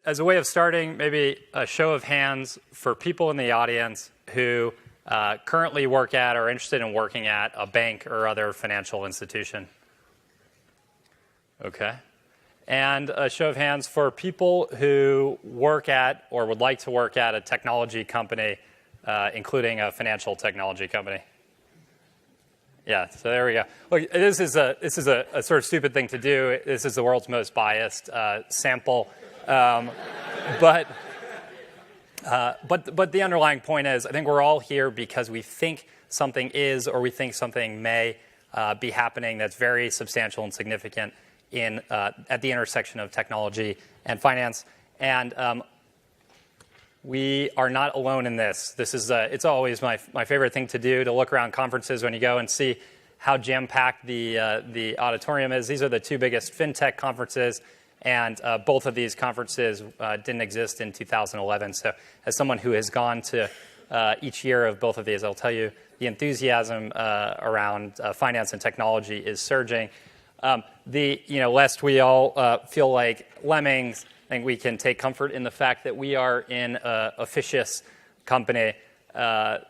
As a way of starting, maybe a show of hands for people in the audience who currently work at or are interested in working at a bank or other financial institution. Okay. And a show of hands for people who work at or would like to work at a technology company, including a financial technology company. Yeah, so there we go. Look, this is a sort of stupid thing to do. This is the world's most biased sample. But the underlying point is, I think we're all here because we think something is or we think something may be happening that's very substantial and significant at the intersection of technology and finance. And we are not alone in this. This is it's always my favorite thing to do, to look around conferences when you go and see how jam-packed the auditorium is. These are the two biggest Fintech conferences. And both of these conferences didn't exist in 2011. So as someone who has gone to each year of both of these, I'll tell you the enthusiasm around finance and technology is surging. Lest we all feel like lemmings, I think we can take comfort in the fact that we are in a officious company.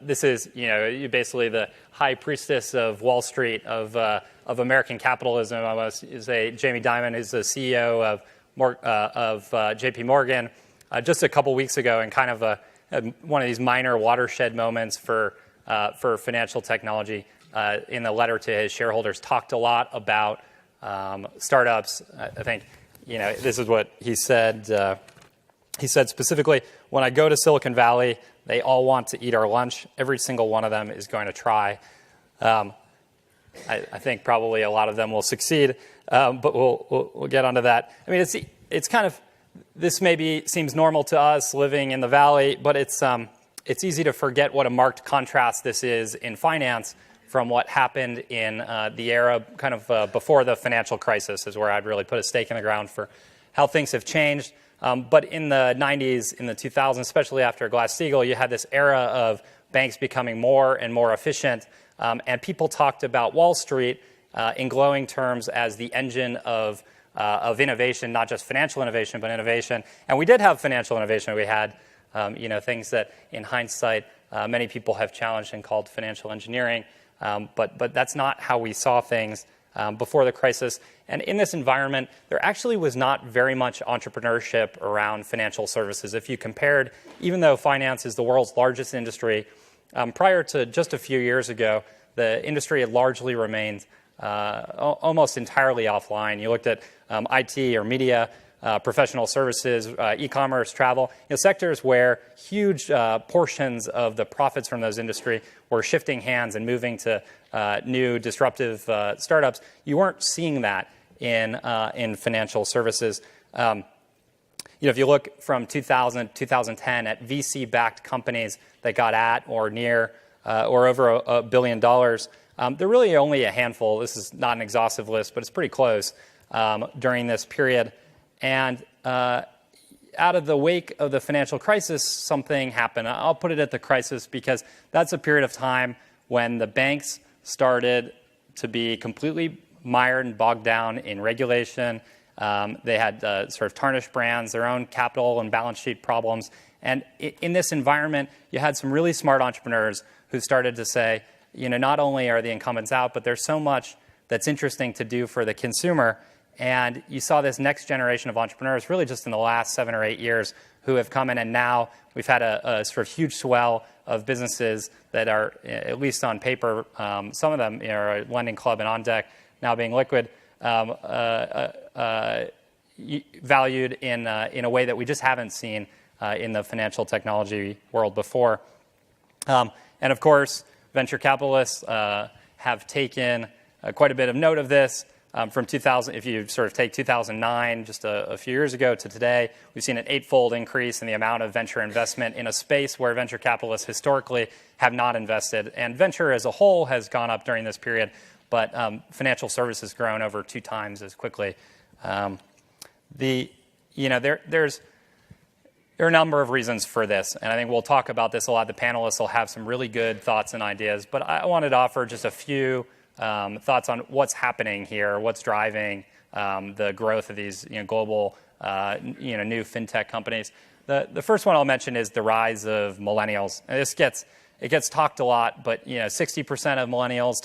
This is, basically the high priestess of Wall Street, of American capitalism. I must say, Jamie Dimon is the CEO of J.P. Morgan. Just a couple weeks ago, in kind of one of these minor watershed moments for financial technology, in the letter to his shareholders, talked a lot about startups. I think, this is what he said. He said specifically, when I go to Silicon Valley, they all want to eat our lunch. Every single one of them is going to try. I think probably a lot of them will succeed, but we'll get onto that. I mean, it's kind of, this maybe seems normal to us living in the Valley, but it's easy to forget what a marked contrast this is in finance from what happened in the era kind of before the financial crisis, is where I'd really put a stake in the ground for how things have changed. But in the 90s, in the 2000s, especially after Glass-Steagall, you had this era of banks becoming more and more efficient. And people talked about Wall Street in glowing terms as the engine of innovation, not just financial innovation, but innovation. And we did have financial innovation. We had things that, in hindsight, many people have challenged and called financial engineering. But that's not how we saw things before the crisis. And in this environment, there actually was not very much entrepreneurship around financial services. If you compared, even though finance is the world's largest industry, prior to just a few years ago, the industry had largely remained almost entirely offline. You looked at IT or media, professional services, e-commerce, travel, sectors where huge portions of the profits from those industry were shifting hands and moving to new disruptive startups. You weren't seeing that in financial services. If you look from 2000 2010 at VC-backed companies that got at or near or over $1 billion, there are really only a handful. This is not an exhaustive list, but it's pretty close during this period. And out of the wake of the financial crisis, something happened. I'll put it at the crisis because that's a period of time when the banks started to be completely mired and bogged down in regulation. They had sort of tarnished brands, their own capital and balance sheet problems. And in this environment, you had some really smart entrepreneurs who started to say, not only are the incumbents out, but there's so much that's interesting to do for the consumer. And you saw this next generation of entrepreneurs really just in the last 7 or 8 years who have come in, and now we've had a sort of huge swell of businesses that are, at least on paper, some of them are Lending Club and On Deck now being liquid, valued in a way that we just haven't seen in the financial technology world before. And of course, venture capitalists have taken quite a bit of note of this. From 2000, if you sort of take 2009, just a few years ago, to today, we've seen an 8-fold increase in the amount of venture investment in a space where venture capitalists historically have not invested. And venture as a whole has gone up during this period, but financial services grown over 2 times as quickly. There are a number of reasons for this, and I think we'll talk about this a lot. The panelists will have some really good thoughts and ideas, but I wanted to offer just a few thoughts on what's happening here, what's driving the growth of these global new fintech companies. The first one I'll mention is the rise of millennials. And it gets talked a lot, but 60% of millennials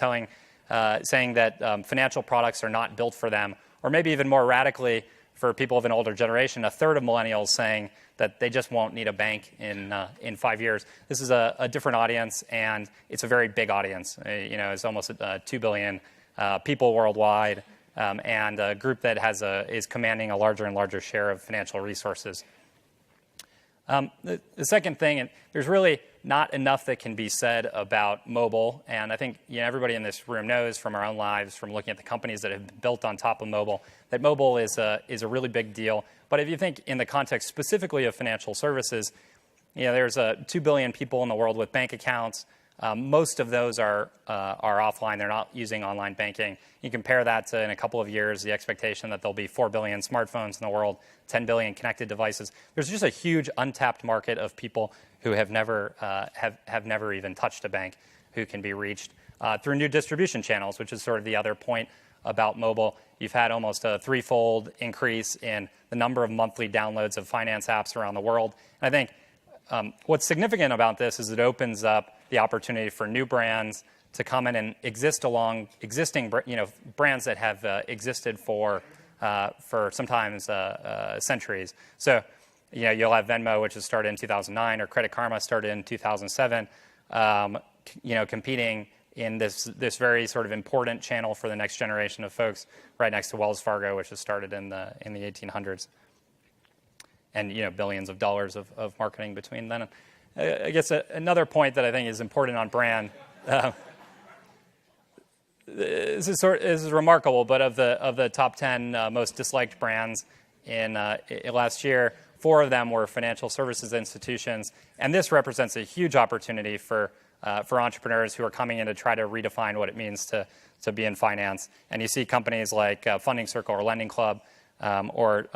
saying that financial products are not built for them, or maybe even more radically for people of an older generation, a third of millennials saying that they just won't need a bank in 5 years. This is a different audience, and it's a very big audience. It's almost 2 billion people worldwide, and a group that is commanding a larger and larger share of financial resources. The second thing, and there's really not enough that can be said about mobile, and I think everybody in this room knows from our own lives, from looking at the companies that have been built on top of mobile, that mobile is a really big deal. But if you think in the context specifically of financial services, there's 2 billion people in the world with bank accounts. Most of those are offline. They're not using online banking. You compare that to, in a couple of years, the expectation that there'll be 4 billion smartphones in the world, 10 billion connected devices. There's just a huge untapped market of people who have never even touched a bank, who can be reached through new distribution channels, which is sort of the other point about mobile. You've had almost a threefold increase in the number of monthly downloads of finance apps around the world. And I think what's significant about this is it opens up the opportunity for new brands to come in and exist along existing brands that have existed for sometimes centuries. So you'll have Venmo, which was started in 2009, or Credit Karma started in 2007, competing in this very sort of important channel for the next generation of folks, right next to Wells Fargo, which was started in the 1800s, and billions of dollars of marketing between then. I guess another point that I think is important on brand. This is remarkable, but of the top 10 most disliked brands in last year, 4 of them were financial services institutions, and this represents a huge opportunity for entrepreneurs who are coming in to try to redefine what it means to be in finance. And you see companies like Funding Circle or Lending Club, or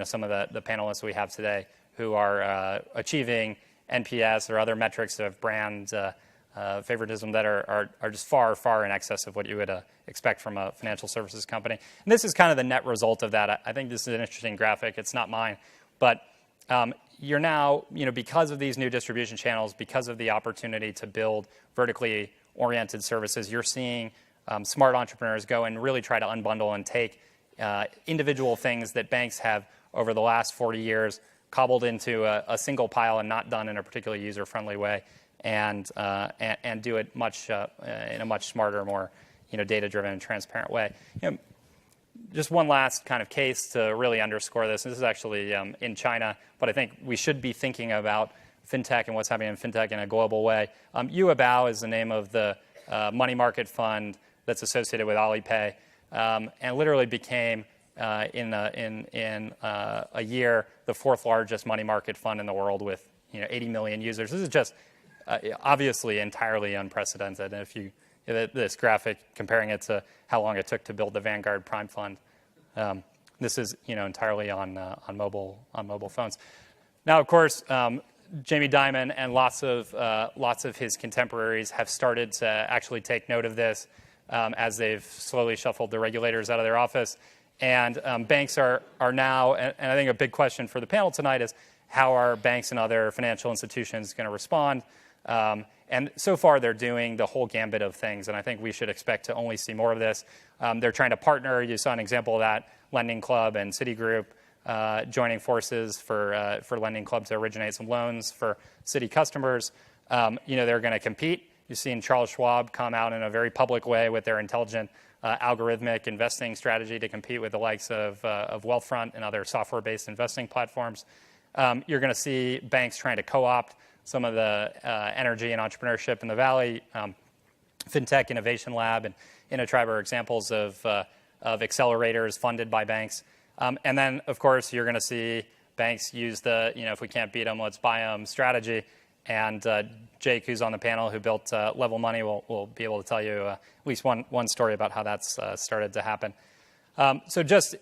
some of the panelists we have today who are achieving NPS or other metrics of brand favoritism that are just far, far in excess of what you would expect from a financial services company. And this is kind of the net result of that. I think this is an interesting graphic. It's not mine, but you're now, because of these new distribution channels, because of the opportunity to build vertically oriented services, you're seeing smart entrepreneurs go and really try to unbundle and take individual things that banks have over the last 40 years cobbled into a single pile and not done in a particularly user-friendly way, and do it in a much smarter, more data-driven and transparent way. Just one last kind of case to really underscore this. This is actually in China, but I think we should be thinking about fintech and what's happening in fintech in a global way. Yuebao is the name of the money market fund that's associated with Alipay, and literally became in a year the 4th largest money market fund in the world with 80 million users. This is just obviously entirely unprecedented. And if you this graphic comparing it to how long it took to build the Vanguard Prime Fund, this is entirely on mobile phones. Now, of course, Jamie Dimon and lots of his contemporaries have started to actually take note of this as they've slowly shuffled the regulators out of their office. And banks are now, and I think a big question for the panel tonight is, how are banks and other financial institutions going to respond? And so far, they're doing the whole gambit of things, and I think we should expect to only see more of this. They're trying to partner. You saw an example of that, Lending Club and Citigroup joining forces for Lending Club to originate some loans for Citi customers. They're going to compete. You've seen Charles Schwab come out in a very public way with their intelligent algorithmic investing strategy to compete with the likes of Wealthfront and other software-based investing platforms. You're going to see banks trying to co-opt some of the energy and entrepreneurship in the Valley. Fintech Innovation Lab and InnoTribe are examples of accelerators funded by banks. And then, of course, you're going to see banks use the, if we can't beat them, let's buy them strategy. And Jake, who's on the panel, who built Level Money, will be able to tell you at least one story about how that's started to happen. So just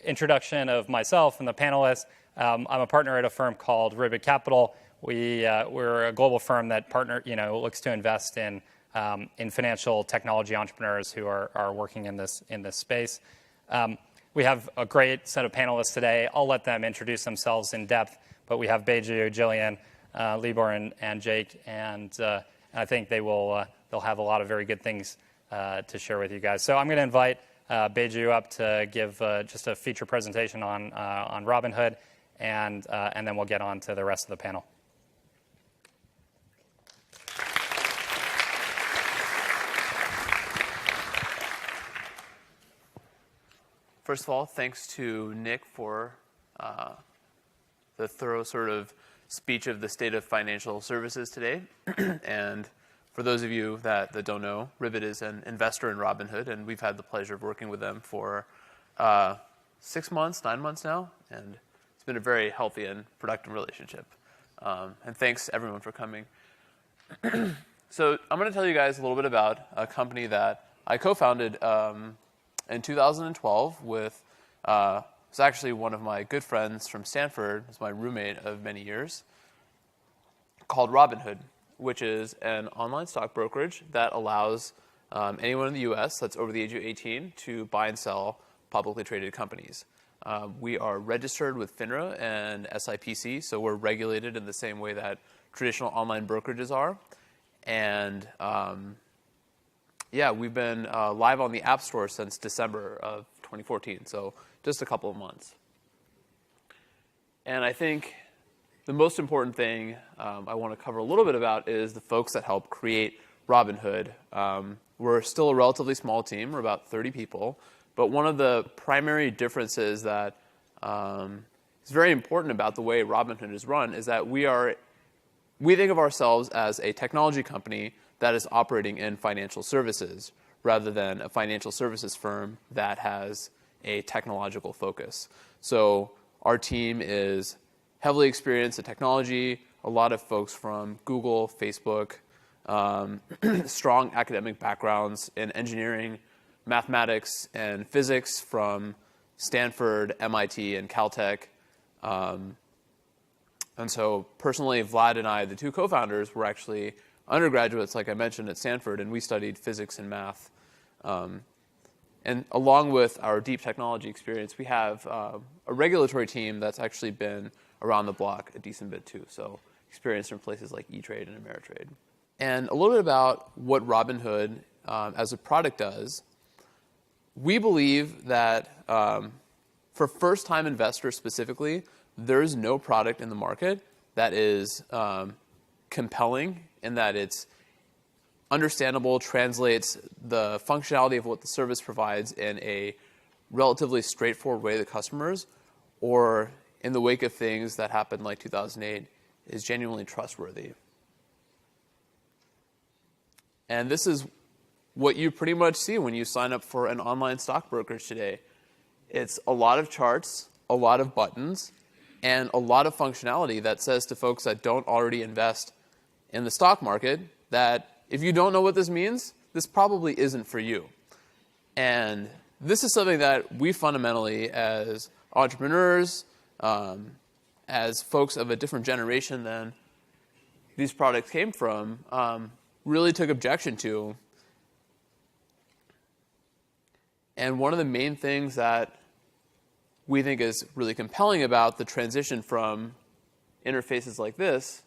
introduction of myself and the panelists. I'm a partner at a firm called Ribbit Capital. We're a global firm that looks to invest in in financial technology entrepreneurs who are working in this space. We have a great set of panelists today. I'll let them introduce themselves in depth, but we have Beju, Jillian, Libor, and Jake, and I think they'll have a lot of very good things to share with you guys. So I'm going to invite Beju up to give just a feature presentation on Robinhood, and then we'll get on to the rest of the panel. First of all, thanks to Nick for the thorough sort of speech of the state of financial services today. And for those of you that don't know, Ribbit is an investor in Robinhood, and we've had the pleasure of working with them for 6 months, 9 months now, and it's been a very healthy and productive relationship. And thanks, everyone, for coming. So I'm going to tell you guys a little bit about a company that I co-founded in 2012 with it's actually one of my good friends from Stanford. It's my roommate of many years, called Robinhood, which is an online stock brokerage that allows anyone in the U.S. that's over the age of 18 to buy and sell publicly traded companies. We are registered with FINRA and SIPC, so we're regulated in the same way that traditional online brokerages are. And yeah, we've been live on the App Store since December of 2014, so just a couple of months. And I think the most important thing I want to cover a little bit about is the folks that help create Robinhood. We're still a relatively small team. We're about 30 people. But one of the primary differences that is very important about the way Robinhood is run is that we think of ourselves as a technology company that is operating in financial services rather than a financial services firm that has a technological focus. So our team is heavily experienced in technology, a lot of folks from Google, Facebook, strong academic backgrounds in engineering, mathematics, and physics from Stanford, MIT, and Caltech. And so personally, Vlad and I, the two co-founders, were actually undergraduates, like I mentioned, at Stanford, and we studied physics and math. And along with our deep technology experience, we have a regulatory team that's actually been around the block a decent bit too, so experience from places like E-Trade and Ameritrade. And a little bit about what Robinhood as a product does. We believe that for first-time investors specifically, there is no product in the market that is compelling in that it's understandable, translates the functionality of what the service provides in a relatively straightforward way to customers, or in the wake of things that happened like 2008, is genuinely trustworthy. And this is what you pretty much see when you sign up for an online stock brokerage today. It's a lot of charts, a lot of buttons, and a lot of functionality that says to folks that don't already invest in the stock market that if you don't know what this means, this probably isn't for you. And this is something that we fundamentally, as entrepreneurs, as folks of a different generation than these products came from, really took objection to. And one of the main things that we think is really compelling about the transition from interfaces like this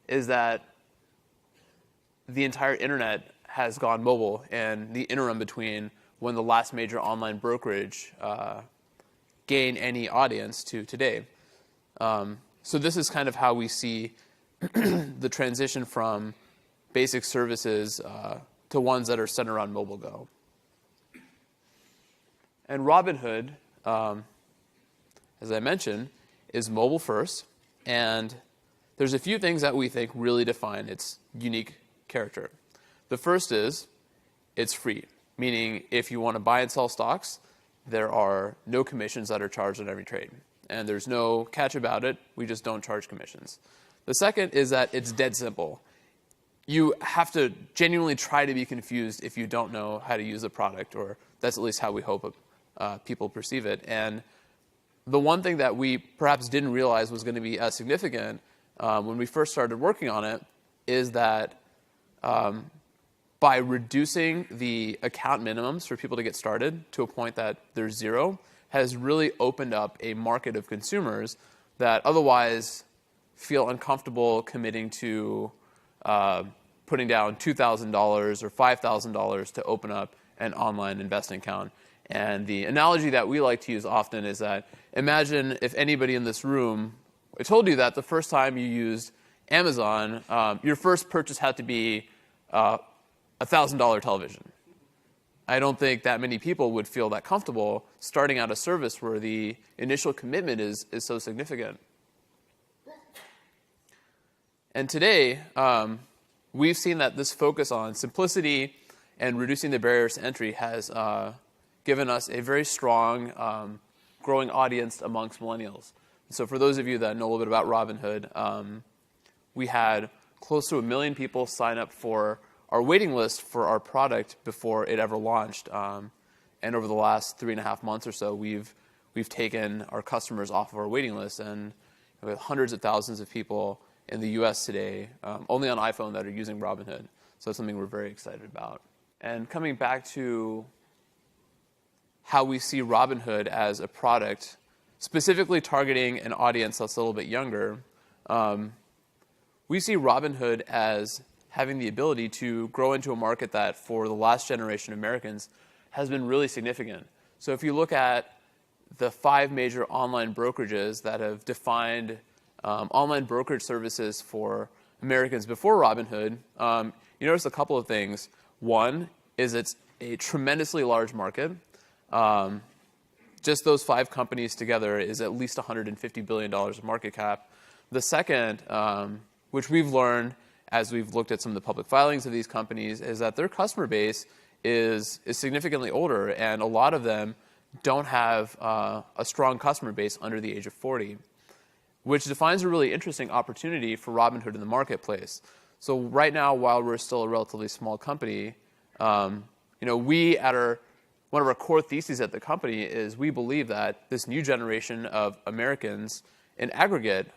is that the entire internet has gone mobile, and the interim between when the last major online brokerage gained any audience to today. So this is kind of how we see the transition from basic services to ones that are centered around mobile go. And Robinhood, as I mentioned, is mobile first, and there's a few things that we think really define its unique character. The first is it's free, meaning if you want to buy and sell stocks, there are no commissions that are charged on every trade. And there's no catch about it. We just don't charge commissions. The second is that it's dead simple. You have to genuinely try to be confused if you don't know how to use the product, or that's at least how we hope people perceive it. And the one thing that we perhaps didn't realize was going to be as significant when we first started working on it is that by reducing the account minimums for people to get started to a point that there's zero, has really opened up a market of consumers that otherwise feel uncomfortable committing to putting down $2,000 or $5,000 to open up an online investing account. And the analogy that we like to use often is that imagine if anybody in this room, I told you that the first time you used Amazon, your first purchase had to be a $1,000 television. I don't think that many people would feel that comfortable starting out a service where the initial commitment is so significant. And today, we've seen that this focus on simplicity and reducing the barriers to entry has given us a very strong growing audience amongst millennials. So for those of you that know a little bit about Robinhood, we had close to 1 million people sign up for our waiting list for our product before it ever launched. And over the last 3.5 months or so, we've taken our customers off of our waiting list, and we have hundreds of thousands of people in the US today, only on iPhone, that are using Robinhood. So that's something we're very excited about. And coming back to how we see Robinhood as a product, specifically targeting an audience that's a little bit younger, we see Robinhood as having the ability to grow into a market that, for the last generation of Americans, has been really significant. So if you look at the 5 major online brokerages that have defined online brokerage services for Americans before Robinhood, you notice a couple of things. One is it's a tremendously large market. Just those 5 companies together is at least $150 billion of market cap. The second, which we've learned as we've looked at some of the public filings of these companies, is that their customer base is significantly older, and a lot of them don't have a strong customer base under the age of 40, which defines a really interesting opportunity for Robinhood in the marketplace. So right now, while we're still a relatively small company, we at one of our core theses at the company is we believe that this new generation of Americans in aggregate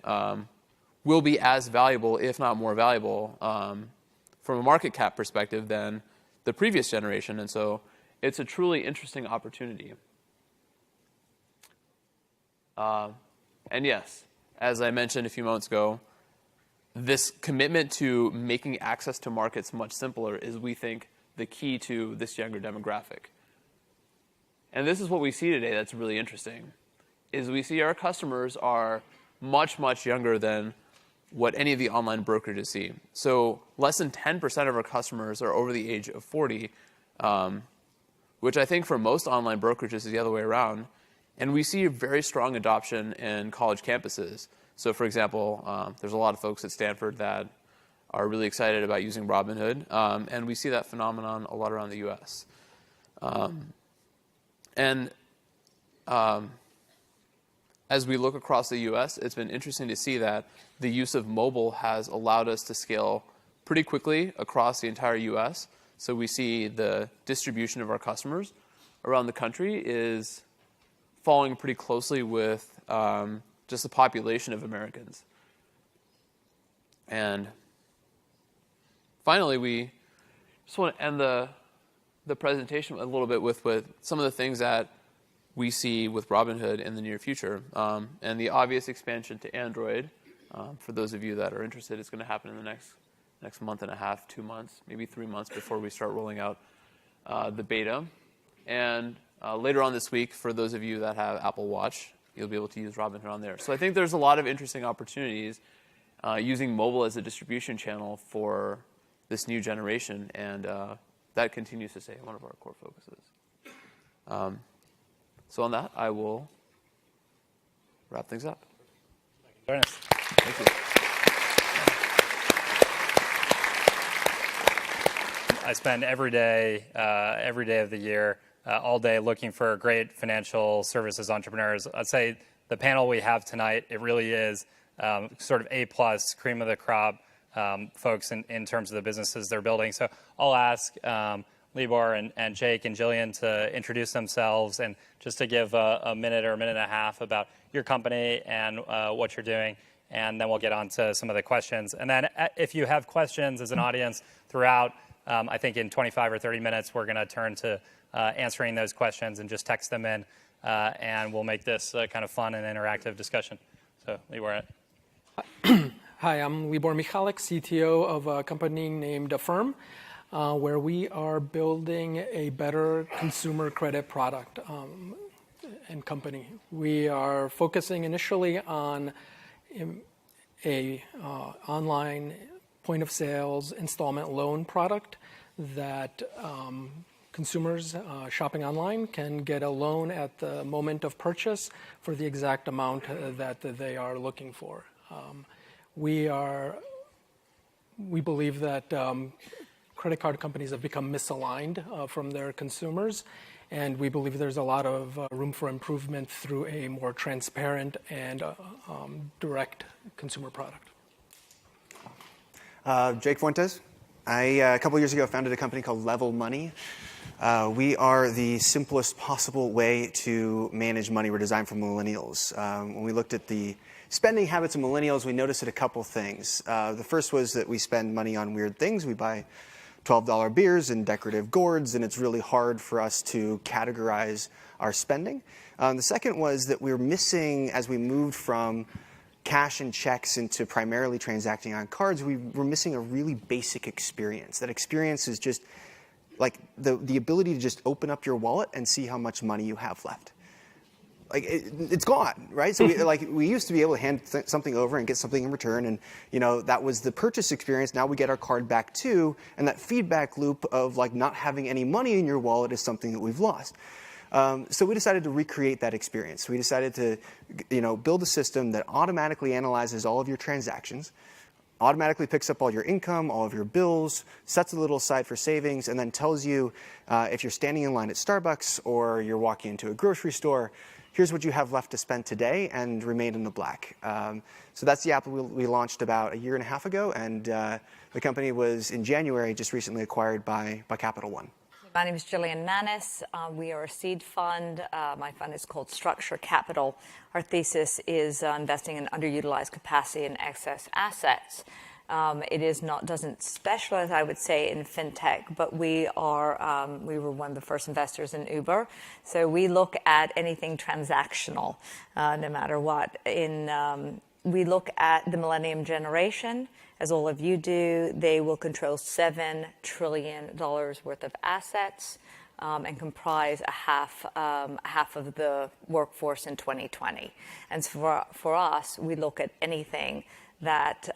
will be as valuable, if not more valuable, from a market cap perspective than the previous generation. And so it's a truly interesting opportunity. And yes, as I mentioned a few moments ago, this commitment to making access to markets much simpler is, we think, the key to this younger demographic. And this is what we see today that's really interesting, is we see our customers are much, much younger than what any of the online brokerages see. So less than 10% of our customers are over the age of 40, which I think for most online brokerages is the other way around. And we see a very strong adoption in college campuses. So for example, there's a lot of folks at Stanford that are really excited about using Robinhood, and we see that phenomenon a lot around the US. As we look across the US, it's been interesting to see that the use of mobile has allowed us to scale pretty quickly across the entire US. So we see the distribution of our customers around the country is following pretty closely with just the population of Americans. And finally, we just want to end the presentation a little bit with some of the things that we see with Robinhood in the near future. And the obvious expansion to Android, for those of you that are interested, is going to happen in the next month and a half, 2 months, maybe 3 months before we start rolling out the beta. And later on this week, for those of you that have Apple Watch, you'll be able to use Robinhood on there. So I think there's a lot of interesting opportunities using mobile as a distribution channel for this new generation, and that continues to stay one of our core focuses. So on that, I will wrap things up. Very nice. Thank you. I spend every day of the year, all day, looking for great financial services entrepreneurs. I'd say the panel we have tonight, it really is sort of A+, cream of the crop folks in terms of the businesses they're building. So I'll ask Libor and Jake and Jillian to introduce themselves and just to give a minute or a minute and a half about your company and what you're doing, and then we'll get on to some of the questions. And then if you have questions as an audience throughout, I think in 25 or 30 minutes, we're going to turn to answering those questions and just text them in, and we'll make this kind of fun and interactive discussion. So, Libor. Hi, I'm Libor Michalik, CTO of a company named Affirm, where we are building a better consumer credit product and company. We are focusing initially on a online point of sales installment loan product that consumers shopping online can get a loan at the moment of purchase for the exact amount that they are looking for. We believe that credit card companies have become misaligned from their consumers, and we believe there's a lot of room for improvement through a more transparent and direct consumer product. Jake Fuentes. A couple years ago, founded a company called Level Money. We are the simplest possible way to manage money. We're designed for millennials. When we looked at the spending habits of millennials, we noticed a couple things. The first was that we spend money on weird things. We buy $12 beers and decorative gourds, and it's really hard for us to categorize our spending. The second was that we were missing, as we moved from cash and checks into primarily transacting on cards, we were missing a really basic experience. That experience is just like the ability to just open up your wallet and see how much money you have left. Like it's gone, right? So we used to be able to hand something over and get something in return, and that was the purchase experience. Now we get our card back too, and that feedback loop of like not having any money in your wallet is something that we've lost. So we decided to recreate that experience. We decided to build a system that automatically analyzes all of your transactions, automatically picks up all your income, all of your bills, sets a little aside for savings, and then tells you if you're standing in line at Starbucks or you're walking into a grocery store, here's what you have left to spend today and remain in the black. So that's the app we launched about a year and a half ago, and the company was in January just recently acquired by Capital One. My name is Gillian Nannis. We are a seed fund. My fund is called Structure Capital. Our thesis is investing in underutilized capacity and excess assets. It doesn't specialize, I would say, in fintech, but we were one of the first investors in Uber. So we look at anything transactional, no matter what. We look at the millennium generation. As all of you do, they will control $7 trillion worth of assets and comprise a half of the workforce in 2020. And for us, we look at anything that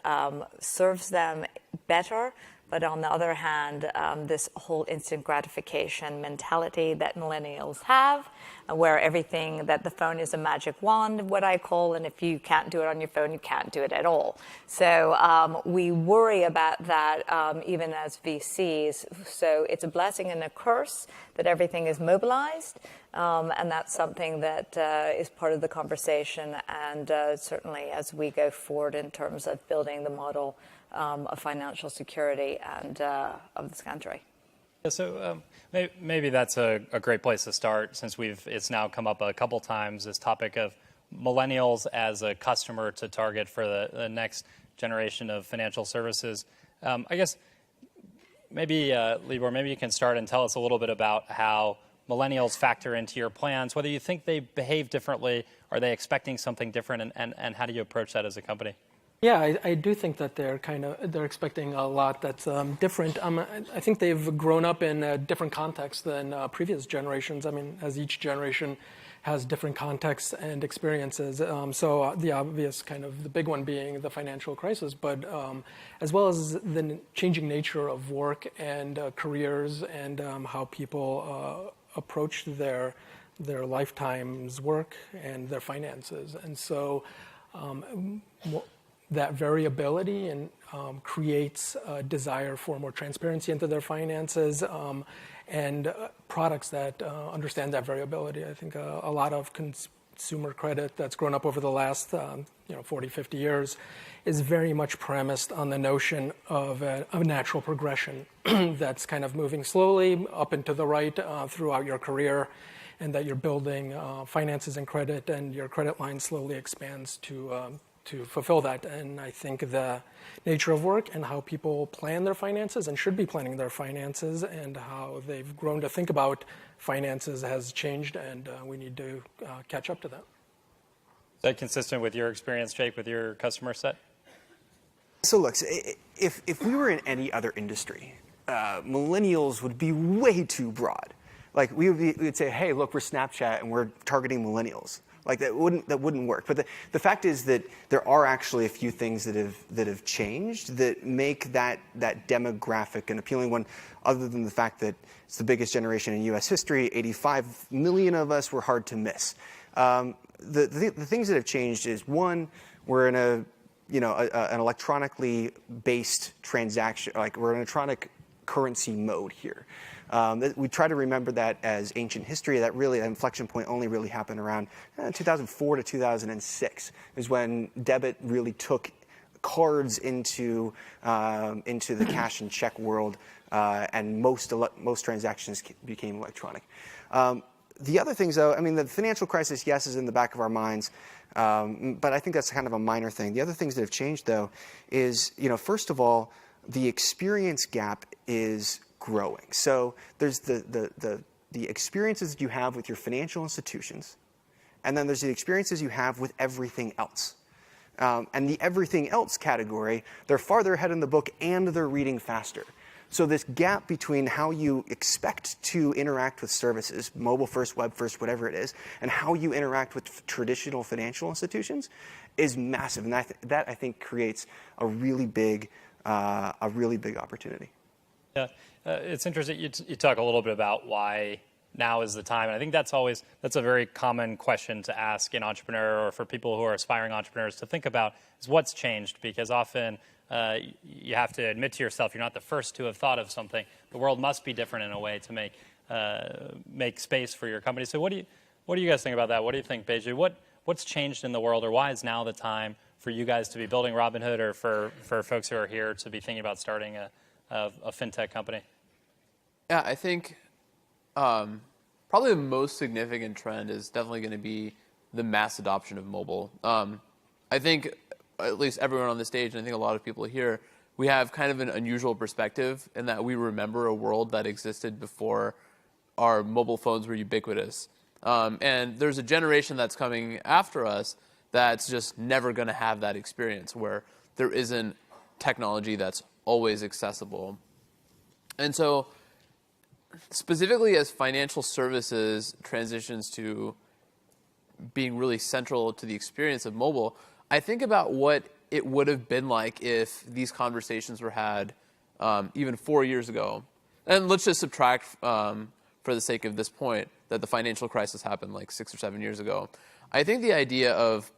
serves them better, but on the other hand, this whole instant gratification mentality that millennials have, where everything that the phone is a magic wand, what I call, and if you can't do it on your phone, you can't do it at all. So we worry about that even as VCs. So it's a blessing and a curse that everything is mobilized, and that's something that is part of the conversation, and certainly as we go forward in terms of building the model of financial security and of this country. Yeah, so maybe that's a great place to start, since it's now come up a couple times, this topic of millennials as a customer to target for the next generation of financial services. I guess maybe, Libor, maybe you can start and tell us a little bit about how millennials factor into your plans, whether you think they behave differently, are they expecting something different, and how do you approach that as a company? Yeah, I do think that they're expecting a lot that's different. I think they've grown up in a different context than previous generations. I mean, as each generation has different contexts and experiences. So the obvious the big one being the financial crisis, but as well as the changing nature of work and careers and how people approach their lifetime's work and their finances. And so that variability and creates a desire for more transparency into their finances and products that understand that variability. I think a lot of consumer credit that's grown up over the last 40, 50 years is very much premised on the notion of a natural progression that's kind of moving slowly up and to the right throughout your career, and that you're building finances and credit, and your credit line slowly expands to to fulfill that. And I think the nature of work and how people plan their finances and should be planning their finances and how they've grown to think about finances has changed, and we need to catch up to that. Is that consistent with your experience, Jake, with your customer set? So look, if we were in any other industry, millennials would be way too broad. Like we would say, hey, look, we're Snapchat and we're targeting millennials. Like that wouldn't work. But the fact is that there are actually a few things that have changed that make that demographic an appealing one, other than the fact that it's the biggest generation in U.S. history. 85 million of us were hard to miss. The things that have changed is, one, we're in an electronically based transaction, like we're in electronic currency mode here. We try to remember that as ancient history. That inflection point only really happened around 2004 to 2006 is when debit really took cards into the cash and check world, and most transactions became electronic. The other things, though, I mean, the financial crisis, yes, is in the back of our minds, but I think that's kind of a minor thing. The other things that have changed, though, is, first of all, the experience gap is growing. So there's the experiences that you have with your financial institutions, and then there's the experiences you have with everything else. And the everything else category, they're farther ahead in the book and they're reading faster. So this gap between how you expect to interact with services, mobile first, web first, whatever it is, and how you interact with traditional financial institutions is massive. And that I think creates a really big opportunity. Yeah, it's interesting. You talk a little bit about why now is the time. And I think that's a very common question to ask an entrepreneur, or for people who are aspiring entrepreneurs to think about, is what's changed? Because often you have to admit to yourself you're not the first to have thought of something. The world must be different in a way to make space for your company. So what do you guys think about that? What do you think, Beju? What's changed in the world, or why is now the time for you guys to be building Robinhood, or for folks who are here to be thinking about starting a fintech company? Yeah, I think probably the most significant trend is definitely going to be the mass adoption of mobile. I think at least everyone on the stage, and I think a lot of people here, we have kind of an unusual perspective in that we remember a world that existed before our mobile phones were ubiquitous. And there's a generation that's coming after us that's just never going to have that experience, where there isn't technology that's always accessible. And so specifically as financial services transitions to being really central to the experience of mobile, I think about what it would have been like if these conversations were had even 4 years ago. And let's just subtract, for the sake of this point, that the financial crisis happened like 6 or 7 years ago. I think the idea of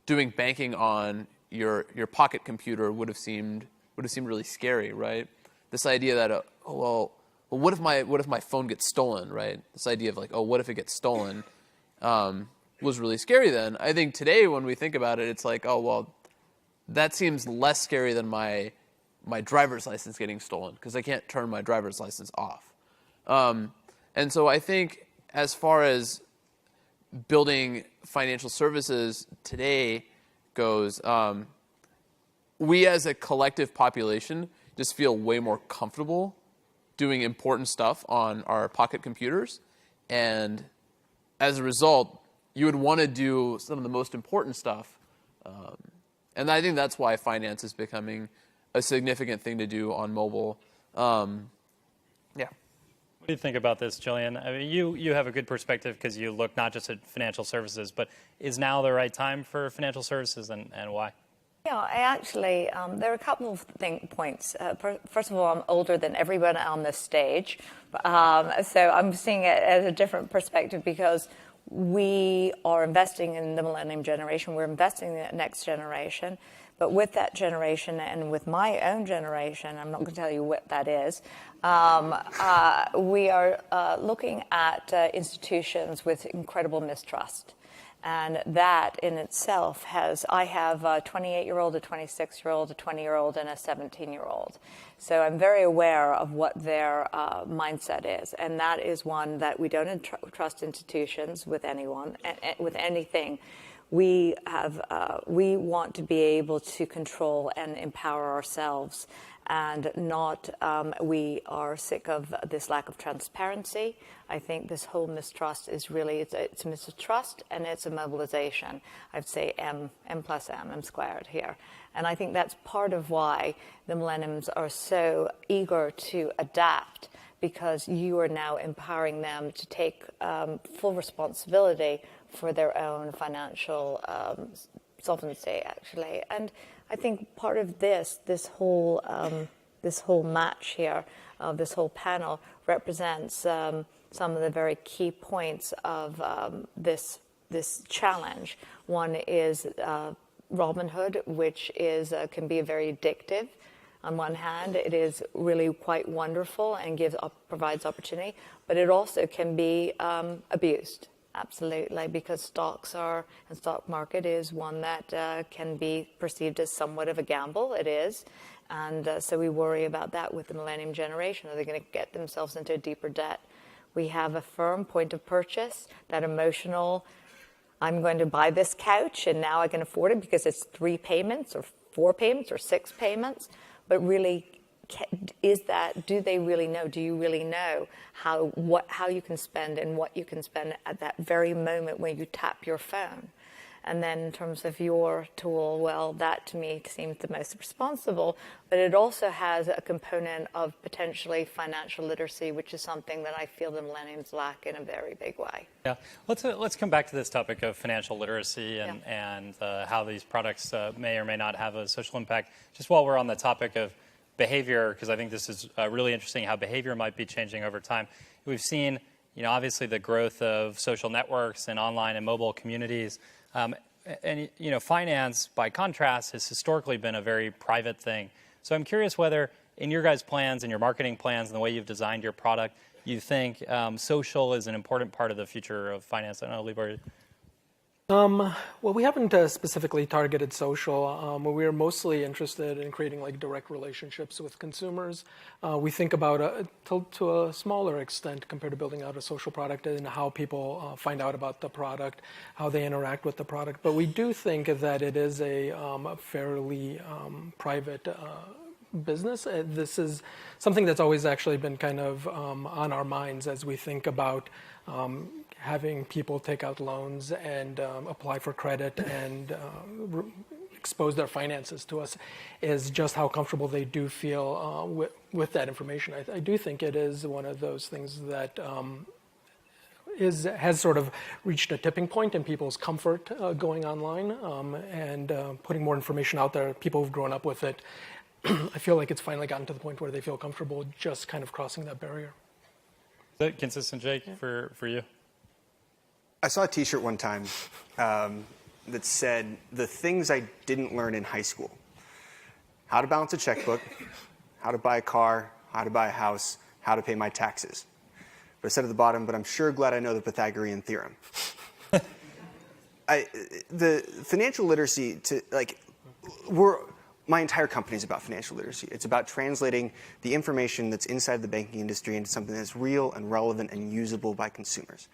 doing banking on your pocket computer would have seemed really scary, right? This idea that what if my phone gets stolen, right? This idea of like, what if it gets stolen, was really scary then. I think today when we think about it, it's like, that seems less scary than my driver's license getting stolen, because I can't turn my driver's license off. And so I think as far as building financial services today goes, we as a collective population just feel way more comfortable doing important stuff on our pocket computers. And as a result, you would want to do some of the most important stuff. And I think that's why finance is becoming a significant thing to do on mobile. Yeah. What do you think about this, Jillian? I mean, you have a good perspective because you look not just at financial services, but is now the right time for financial services, and why? Yeah, I actually, there are a couple of points. First of all, I'm older than everyone on this stage, so I'm seeing it as a different perspective, because we are investing in the millennium generation. We're investing in the next generation. But with that generation and with my own generation, I'm not going to tell you what that is, we are looking at institutions with incredible mistrust. And that in itself I have a 28-year-old, a 26-year-old, a 20-year-old, and a 17-year-old. So I'm very aware of what their mindset is. And that is one that we don't trust institutions with anyone, with anything. we want to be able to control and empower ourselves, and not, we are sick of this lack of transparency. I think this whole mistrust is really, it's a mistrust and it's a mobilization. I'd say M plus M squared here. And I think that's part of why the millennials are so eager to adapt, because you are now empowering them to take full responsibility for their own financial solvency, actually. And I think part of this whole match here, this whole panel represents some of the very key points of this challenge. One is Robinhood, which can be very addictive. On one hand, it is really quite wonderful and provides opportunity, but it also can be abused. Absolutely, because stock market is one that can be perceived as somewhat of a gamble. It is. And so we worry about that with the millennium generation. Are they going to get themselves into a deeper debt? We have a firm point of purchase, that emotional, I'm going to buy this couch and now I can afford it because it's 3 payments or 4 payments or 6 payments. But really, do they really know? Do you really know how you can spend and what you can spend at that very moment when you tap your phone? And then in terms of your tool, well, that to me seems the most responsible, but it also has a component of potentially financial literacy, which is something that I feel the millennials lack in a very big way. Yeah, let's come back to this topic of financial literacy and how these products may or may not have a social impact. Just while we're on the topic of behavior, because I think this is really interesting, how behavior might be changing over time. We've seen, obviously the growth of social networks and online and mobile communities. And finance, by contrast, has historically been a very private thing. So I'm curious whether in your guys' plans and your marketing plans and the way you've designed your product, you think social is an important part of the future of finance. I don't know, Libor. Well, we haven't specifically targeted social. We are mostly interested in creating direct relationships with consumers. We think about to a smaller extent compared to building out a social product and how people find out about the product, how they interact with the product. But we do think that it is a fairly private business. This is something that's always actually been kind of on our minds as we think about having people take out loans and apply for credit and expose their finances to us, is just how comfortable they do feel with that information. I do think it is one of those things that has sort of reached a tipping point in people's comfort going online and putting more information out there. People who've grown up with it, I feel like it's finally gotten to the point where they feel comfortable just kind of crossing that barrier. Is that consistent, Jake, for you? I saw a T-shirt one time that said, the things I didn't learn in high school: how to balance a checkbook, how to buy a car, how to buy a house, how to pay my taxes. But I said at the bottom, but I'm sure glad I know the Pythagorean theorem. The financial literacy my entire company is about financial literacy. It's about translating the information that's inside the banking industry into something that's real and relevant and usable by consumers.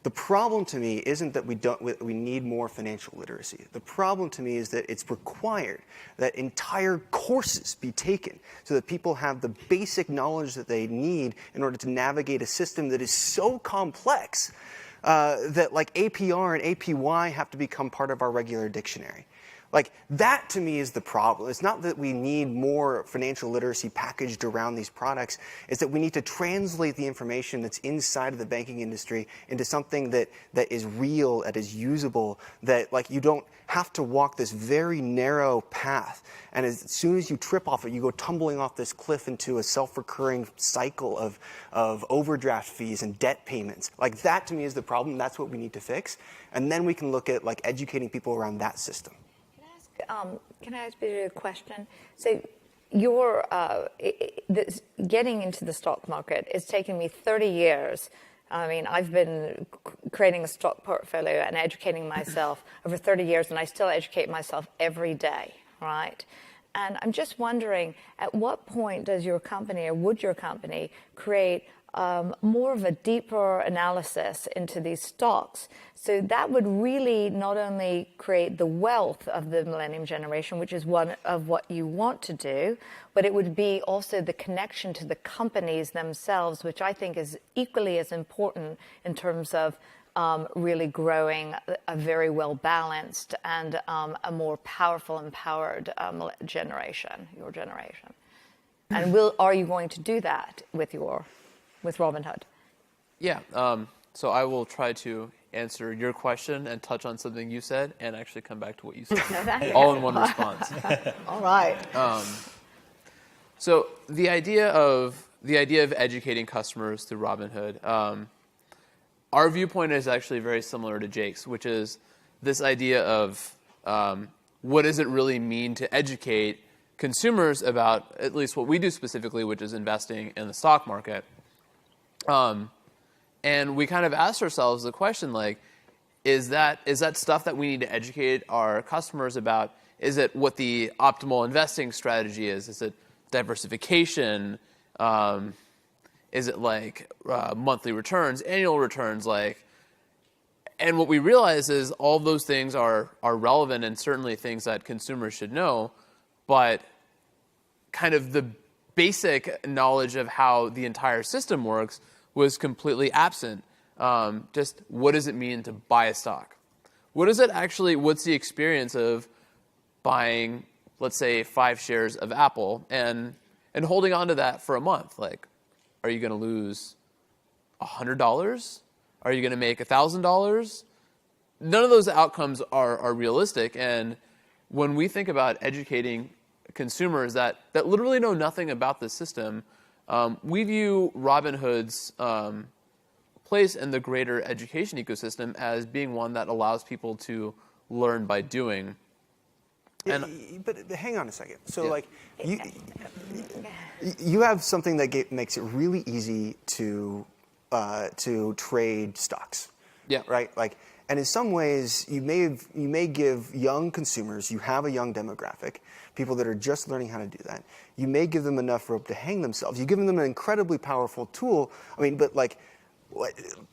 The problem to me isn't that we need more financial literacy. The problem to me is that it's required that entire courses be taken so that people have the basic knowledge that they need in order to navigate a system that is so complex that APR and APY have to become part of our regular dictionary. That to me is the problem. It's not that we need more financial literacy packaged around these products. It's that we need to translate the information that's inside of the banking industry into something that is real, that is usable, that you don't have to walk this very narrow path. And as soon as you trip off it, you go tumbling off this cliff into a self-recurring cycle of overdraft fees and debt payments. That to me is the problem. That's what we need to fix. And then we can look at educating people around that system. Can I ask you a question? So you're getting into the stock market. It's taken me 30 years. I mean, I've been creating a stock portfolio and educating myself over 30 years, and I still educate myself every day, right? And I'm just wondering, at what point does your company, or would your company, create more of a deeper analysis into these stocks. So that would really not only create the wealth of the millennium generation, which is one of what you want to do, but it would be also the connection to the companies themselves, which I think is equally as important in terms of really growing a very well-balanced and a more powerful, empowered generation, your generation. And are you going to do that with Robinhood? Yeah. So I will try to answer your question and touch on something you said, and actually come back to what you said, all in one response. All right. So the idea of educating customers through Robinhood, our viewpoint is actually very similar to Jake's, which is this idea of what does it really mean to educate consumers about at least what we do specifically, which is investing in the stock market. And we kind of asked ourselves the question, like, is that stuff that we need to educate our customers about? Is it what the optimal investing strategy is? Is it diversification? Is it like monthly returns, annual returns? And what we realize is all those things are relevant and certainly things that consumers should know, but kind of the basic knowledge of how the entire system works was completely absent. Just what does it mean to buy a stock? What's the experience of buying, let's say, 5 shares of Apple and holding on to that for a month? Like, are you going to lose $100? Are you going to make $1,000? None of those outcomes are realistic. And when we think about educating consumers that literally know nothing about the system, we view Robinhood's place in the greater education ecosystem as being one that allows people to learn by doing. But hang on a second. So, you have something that makes it really easy to trade stocks. Yeah. Right. And in some ways, you may give young consumers. You have a young demographic, people that are just learning how to do that. You may give them enough rope to hang themselves. You give them an incredibly powerful tool. But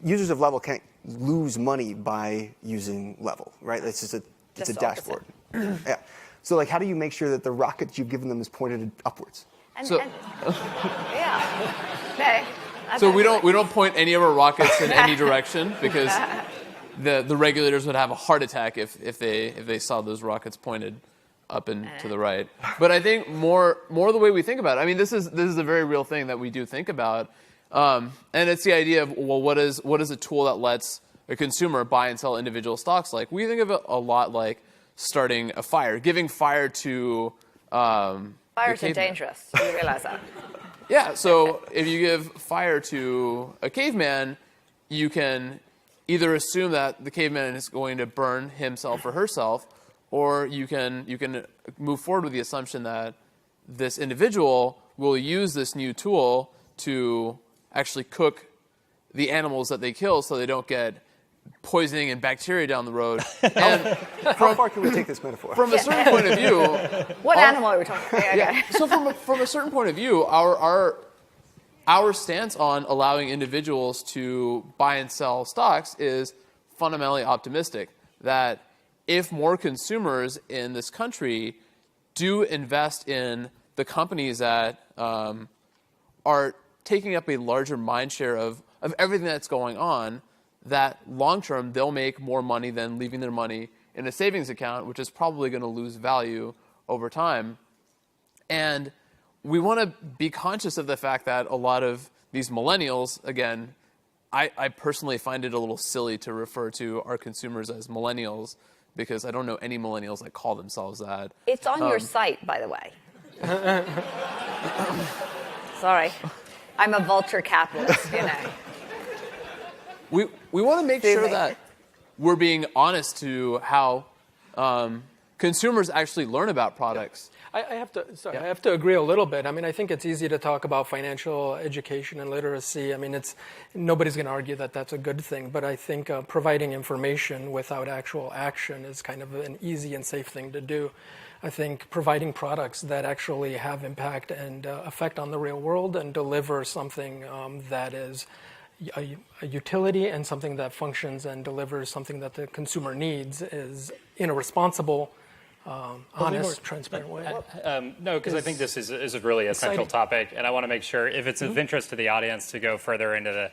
users of Level can't lose money by using Level, right? It's just a dashboard. Yeah. So how do you make sure that the rocket you've given them is pointed upwards? So we don't point any of our rockets in any direction because the regulators would have a heart attack if they saw those rockets pointed up and to the right. But I think more the way we think about it. I mean, this is a very real thing that we do think about, and it's the idea of, well, what is a tool that lets a consumer buy and sell individual stocks like? We think of it a lot like starting a fire, giving fire to fires are dangerous. You realize that? Yeah. So if you give fire to a caveman, you can either assume that the caveman is going to burn himself or herself, or you can move forward with the assumption that this individual will use this new tool to actually cook the animals that they kill so they don't get poisoning and bacteria down the road. And how far can we take this metaphor? From a certain point of view... What animal are we talking about? Okay. Yeah, so from a certain point of view, our stance on allowing individuals to buy and sell stocks is fundamentally optimistic. That if more consumers in this country do invest in the companies that are taking up a larger mind share of everything that's going on, that long term they'll make more money than leaving their money in a savings account, which is probably going to lose value over time. And we want to be conscious of the fact that a lot of these millennials, again, I personally find it a little silly to refer to our consumers as millennials because I don't know any millennials that call themselves that. It's on your site, by the way. Sorry. I'm a vulture capitalist, you know. We want to make sure that we're being honest to how consumers actually learn about products. I have to agree a little bit. I mean, I think it's easy to talk about financial education and literacy. I mean, nobody's going to argue that that's a good thing, but I think providing information without actual action is kind of an easy and safe thing to do. I think providing products that actually have impact and effect on the real world and deliver something that is a utility and something that functions and delivers something that the consumer needs is in a responsible, honest, transparent way. No, because I think this is really a central topic, and I want to make sure, if it's of interest to the audience, to go further into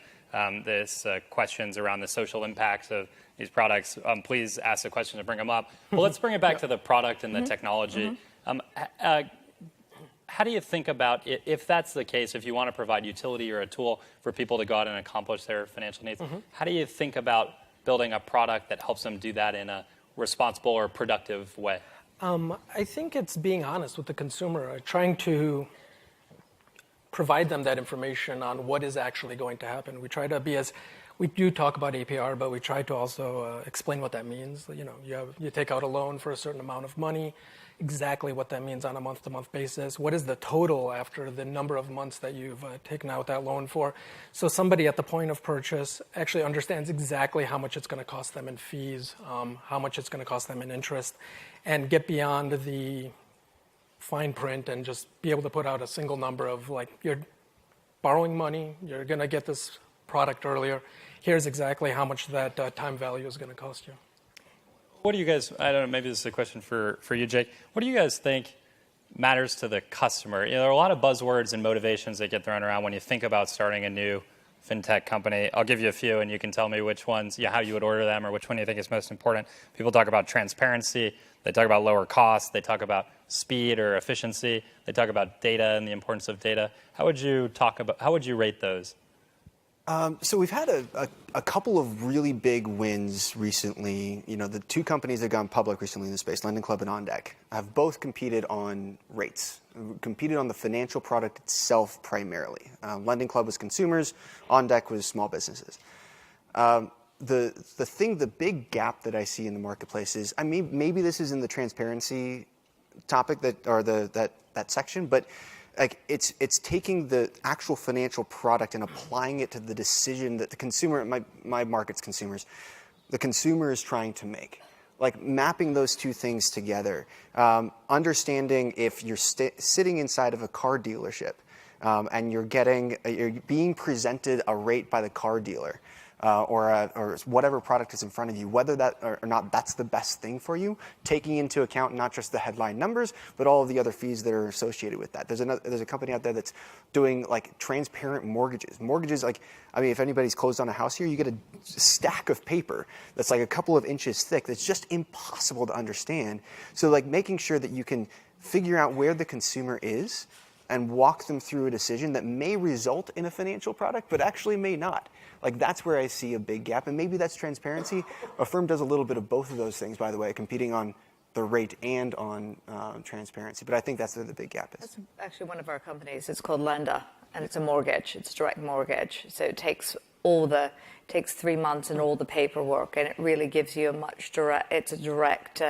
this questions around the social impacts of these products, please ask the question to bring them up. Well, let's bring it back to the product and the technology. How do you think about it, if that's the case, if you want to provide utility or a tool for people to go out and accomplish their financial needs, how do you think about building a product that helps them do that in a responsible or productive way? I think it's being honest with the consumer, trying to provide them that information on what is actually going to happen. We try to be we do talk about APR, but we try to also explain what that means. You know, you take out a loan for a certain amount of money, exactly what that means on a month-to-month basis. What is the total after the number of months that you've taken out that loan for? So somebody at the point of purchase actually understands exactly how much it's going to cost them in fees, how much it's going to cost them in interest, and get beyond the fine print and just be able to put out a single number of, like, you're borrowing money, you're going to get this product earlier. Here's exactly how much that time value is going to cost you. What do you guys, I don't know, maybe this is a question for you, Jake. What do you guys think matters to the customer? You know, there are a lot of buzzwords and motivations that get thrown around when you think about starting a new fintech company. I'll give you a few, and you can tell me which ones, how you would order them, or which one you think is most important. People talk about transparency. They talk about lower costs. They talk about speed or efficiency. They talk about data and the importance of data. How would you rate those? So we've had a couple of really big wins recently. You know, the two companies that have gone public recently in the space, Lending Club and OnDeck, have both competed on rates, competed on the financial product itself primarily. Lending Club was consumers, OnDeck was small businesses. The big gap that I see in the marketplace is, maybe this is in the transparency topic that section, but like it's taking the actual financial product and applying it to the decision that the consumer, my market's consumers, the consumer is trying to make. Like mapping those two things together, understanding if you're sitting inside of a car dealership and you're being presented a rate by the car dealer. Or whatever product is in front of you, whether that or not that's the best thing for you, taking into account not just the headline numbers, but all of the other fees that are associated with that. There's a company out there that's doing like transparent mortgages. Mortgages, like, if anybody's closed on a house here, you get a stack of paper that's like a couple of inches thick that's just impossible to understand. So like making sure that you can figure out where the consumer is and walk them through a decision that may result in a financial product, but actually may not. Like that's where I see a big gap, and maybe that's transparency. Affirm does a little bit of both of those things, by the way, competing on the rate and on transparency. But I think that's where the big gap is. That's actually one of our companies. It's called Lender, and it's a mortgage. It's a direct mortgage. So it takes 3 months and all the paperwork, and it really gives you it's a direct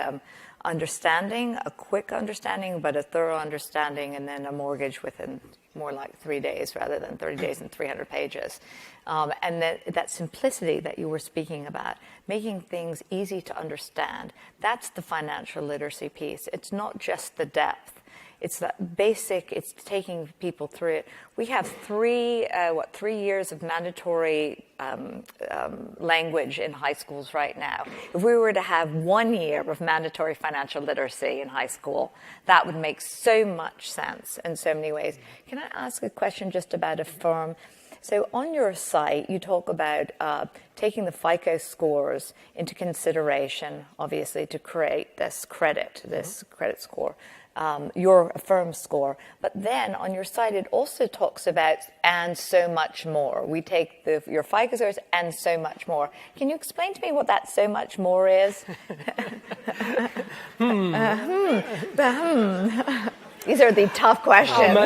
understanding, a quick understanding, but a thorough understanding, and then a mortgage within more like 3 days rather than 30 days and 300 pages. And that simplicity that you were speaking about, making things easy to understand, that's the financial literacy piece. It's not just the depth. It's that basic, it's taking people through it. We have 3 years of mandatory language in high schools right now. If we were to have 1 year of mandatory financial literacy in high school, that would make so much sense in so many ways. Can I ask a question just about Affirm? So on your site, you talk about taking the FICO scores into consideration, obviously, to create this credit score. Your Affirm score. But then on your site, it also talks about and so much more. We take your FICO scores and so much more. Can you explain to me what that so much more is? These are the tough questions.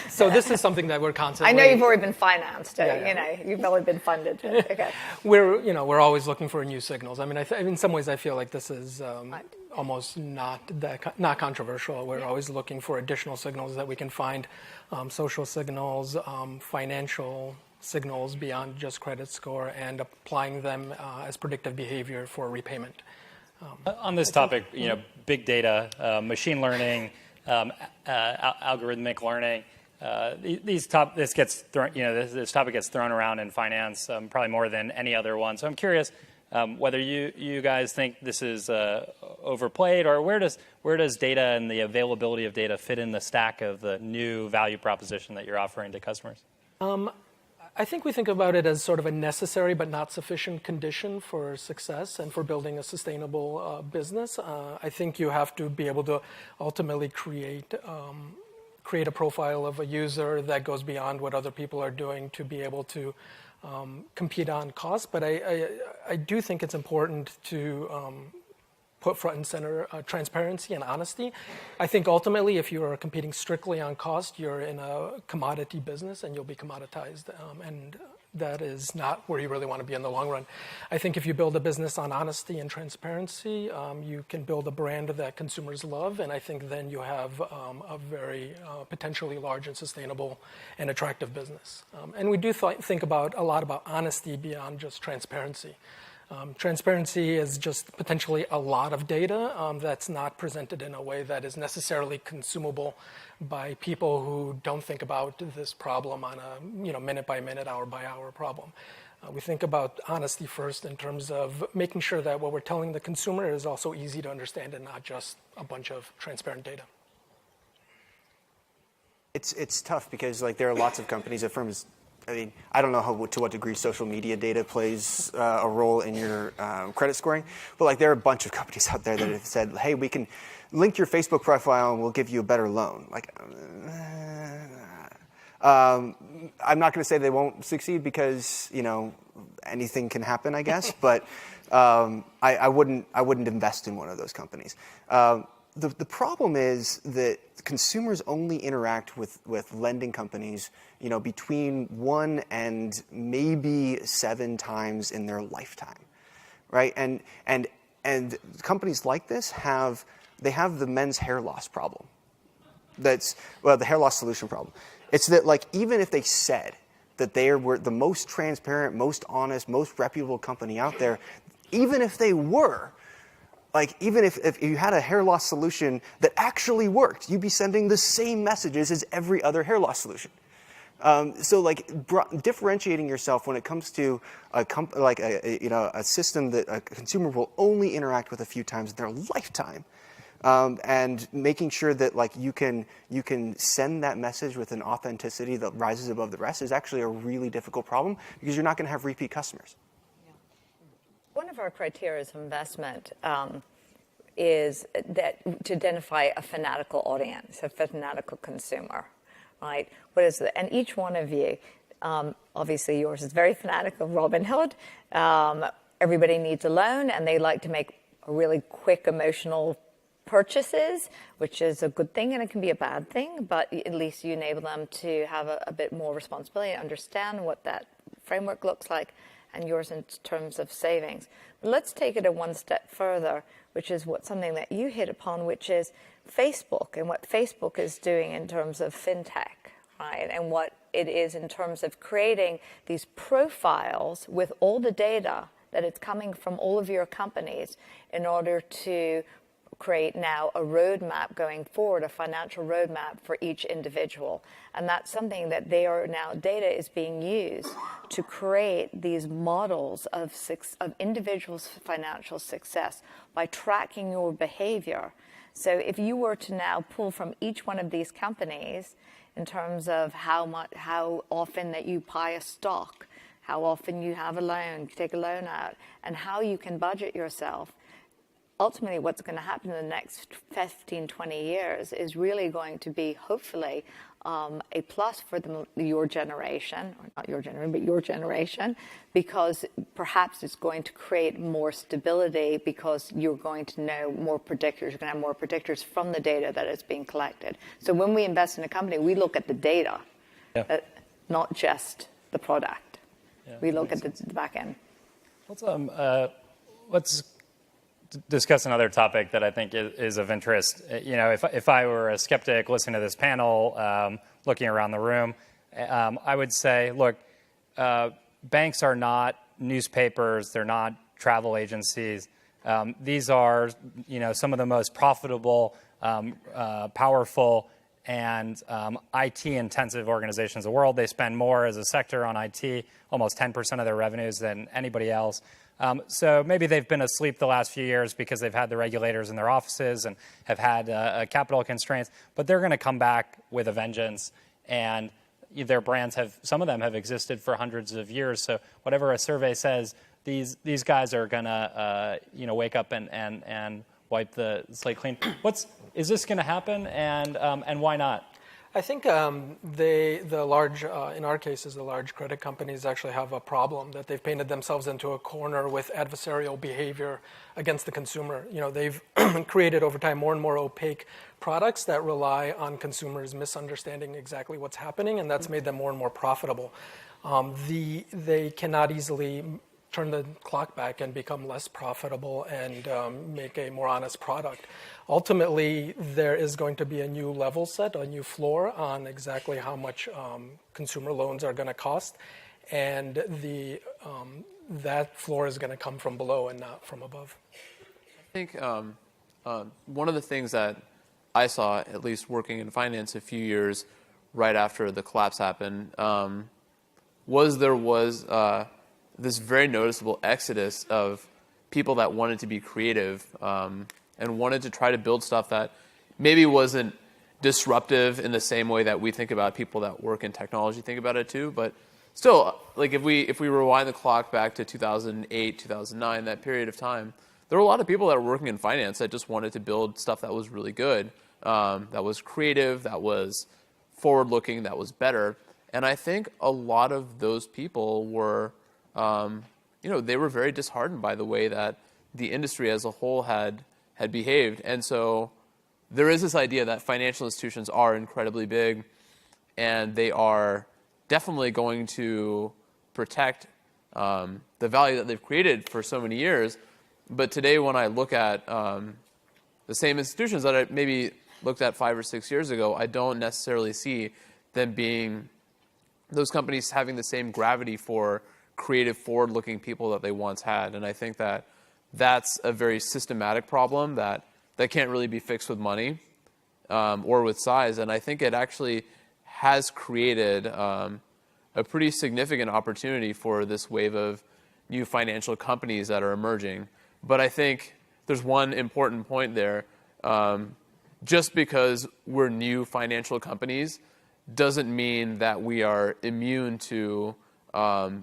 So this is something that we're constantly. I know you've already been financed. Yeah. You've already been funded. Okay. We're always looking for new signals. I mean, in some ways, I feel like this is almost not controversial. We're always looking for additional signals that we can find, social signals, financial signals beyond just credit score, and applying them as predictive behavior for repayment. On this topic, big data, machine learning, algorithmic learning. This topic gets thrown around in finance probably more than any other one. So I'm curious whether you guys think this is overplayed, or where does data and the availability of data fit in the stack of the new value proposition that you're offering to customers? I think we think about it as sort of a necessary but not sufficient condition for success and for building a sustainable business. I think you have to be able to ultimately create a profile of a user that goes beyond what other people are doing to be able to compete on cost. But I do think it's important to put front and center transparency and honesty. I think ultimately, if you are competing strictly on cost, you're in a commodity business and you'll be commoditized. And that is not where you really want to be in the long run. I think if you build a business on honesty and transparency, you can build a brand that consumers love. And I think then you have a very potentially large and sustainable and attractive business. And we do think a lot about honesty beyond just transparency. Transparency is just potentially a lot of data that's not presented in a way that is necessarily consumable by people who don't think about this problem on a minute by minute, hour by hour problem. We think about honesty first in terms of making sure that what we're telling the consumer is also easy to understand and not just a bunch of transparent data. It's tough because there are lots of companies at firms. I mean, I don't know to what degree social media data plays a role in your credit scoring, but there are a bunch of companies out there that have said, "Hey, we can link your Facebook profile and we'll give you a better loan." I'm not going to say they won't succeed because anything can happen, I guess, but I wouldn't invest in one of those companies. The problem is that consumers only interact with lending companies, between 1 and maybe 7 times in their lifetime, right? And companies like this have the men's hair loss problem. The hair loss solution problem. It's that even if they said that they were the most transparent, most honest, most reputable company out there, even if they were, even if you had a hair loss solution that actually worked, you'd be sending the same messages as every other hair loss solution. So differentiating yourself when it comes to a system that a consumer will only interact with a few times in their lifetime, and making sure that you can send that message with an authenticity that rises above the rest is actually a really difficult problem because you're not going to have repeat customers. One of our criteria of investment is that to identify a fanatical audience, a fanatical consumer, right? What is it? And each one of you, obviously yours is very fanatical of Robinhood. Everybody needs a loan, and they like to make really quick emotional purchases, which is a good thing, and it can be a bad thing, but at least you enable them to have a bit more responsibility, understand what that framework looks like, and yours in terms of savings. But let's take it a one step further, which is something that you hit upon, which is Facebook and what Facebook is doing in terms of Fintech, right? And what it is in terms of creating these profiles with all the data that is coming from all of your companies in order to create now a roadmap going forward, a financial roadmap for each individual. And that's something that data is being used to create these models of individuals' financial success by tracking your behavior. So if you were to now pull from each one of these companies in terms of how often that you buy a stock, how often you have a loan, take a loan out, and how you can budget yourself, ultimately what's going to happen in the next 15, 20 years is really going to be, hopefully, a plus for your generation, or not your generation, but your generation, because perhaps it's going to create more stability because you're going to know more predictors. You're going to have more predictors from the data that is being collected. So when we invest in a company, we look at the data, not just the product. Yeah, we look at the back end. Let's discuss another topic that I think is of interest. If I were a skeptic listening to this panel, looking around the room, I would say, look, banks are not newspapers. They're not travel agencies. These are, some of the most profitable, powerful, and IT-intensive organizations in the world. They spend more as a sector on IT, almost 10% of their revenues than anybody else. So maybe they've been asleep the last few years because they've had the regulators in their offices and have had capital constraints, but they're going to come back with a vengeance, and their brands some of them have existed for hundreds of years. So whatever a survey says, these guys are going to wake up and wipe the slate clean. Is this going to happen, and why not? I think the large, in our cases, the large credit companies actually have a problem that they've painted themselves into a corner with adversarial behavior against the consumer. They've created over time more and more opaque products that rely on consumers misunderstanding exactly what's happening, and that's made them more and more profitable. They cannot easily turn the clock back and become less profitable and make a more honest product. Ultimately, there is going to be a new level set, a new floor on exactly how much consumer loans are going to cost, and that floor is going to come from below and not from above. I think one of the things that I saw, at least working in finance a few years right after the collapse happened, was this very noticeable exodus of people that wanted to be creative and wanted to try to build stuff that maybe wasn't disruptive in the same way that we think about people that work in technology think about it too. But still, like if we rewind the clock back to 2008, 2009, that period of time, there were a lot of people that were working in finance that just wanted to build stuff that was really good, that was creative, that was forward-looking, that was better. And I think a lot of those people were they were very disheartened by the way that the industry as a whole had behaved. And so there is this idea that financial institutions are incredibly big, and they are definitely going to protect the value that they've created for so many years. But today, when I look at the same institutions that I maybe looked at 5 or 6 years ago, I don't necessarily see them being those companies having the same gravity for creative, forward-looking people that they once had. And I think that that's a very systematic problem that can't really be fixed with money or with size. And I think it actually has created a pretty significant opportunity for this wave of new financial companies that are emerging. But I think there's one important point there. Just because we're new financial companies doesn't mean that we are immune to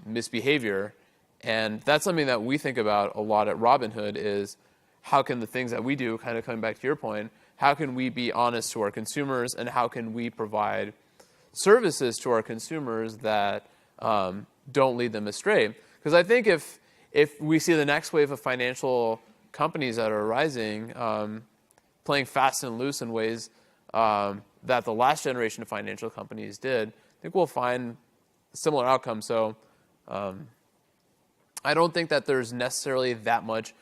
misbehavior. And that's something that we think about a lot at Robinhood is how can the things that we do, kind of coming back to your point, how can we be honest to our consumers, and how can we provide services to our consumers that don't lead them astray? Because I think if we see the next wave of financial companies that are rising, playing fast and loose in ways that the last generation of financial companies did, I think we'll find a similar outcome. So I don't think that there's necessarily that much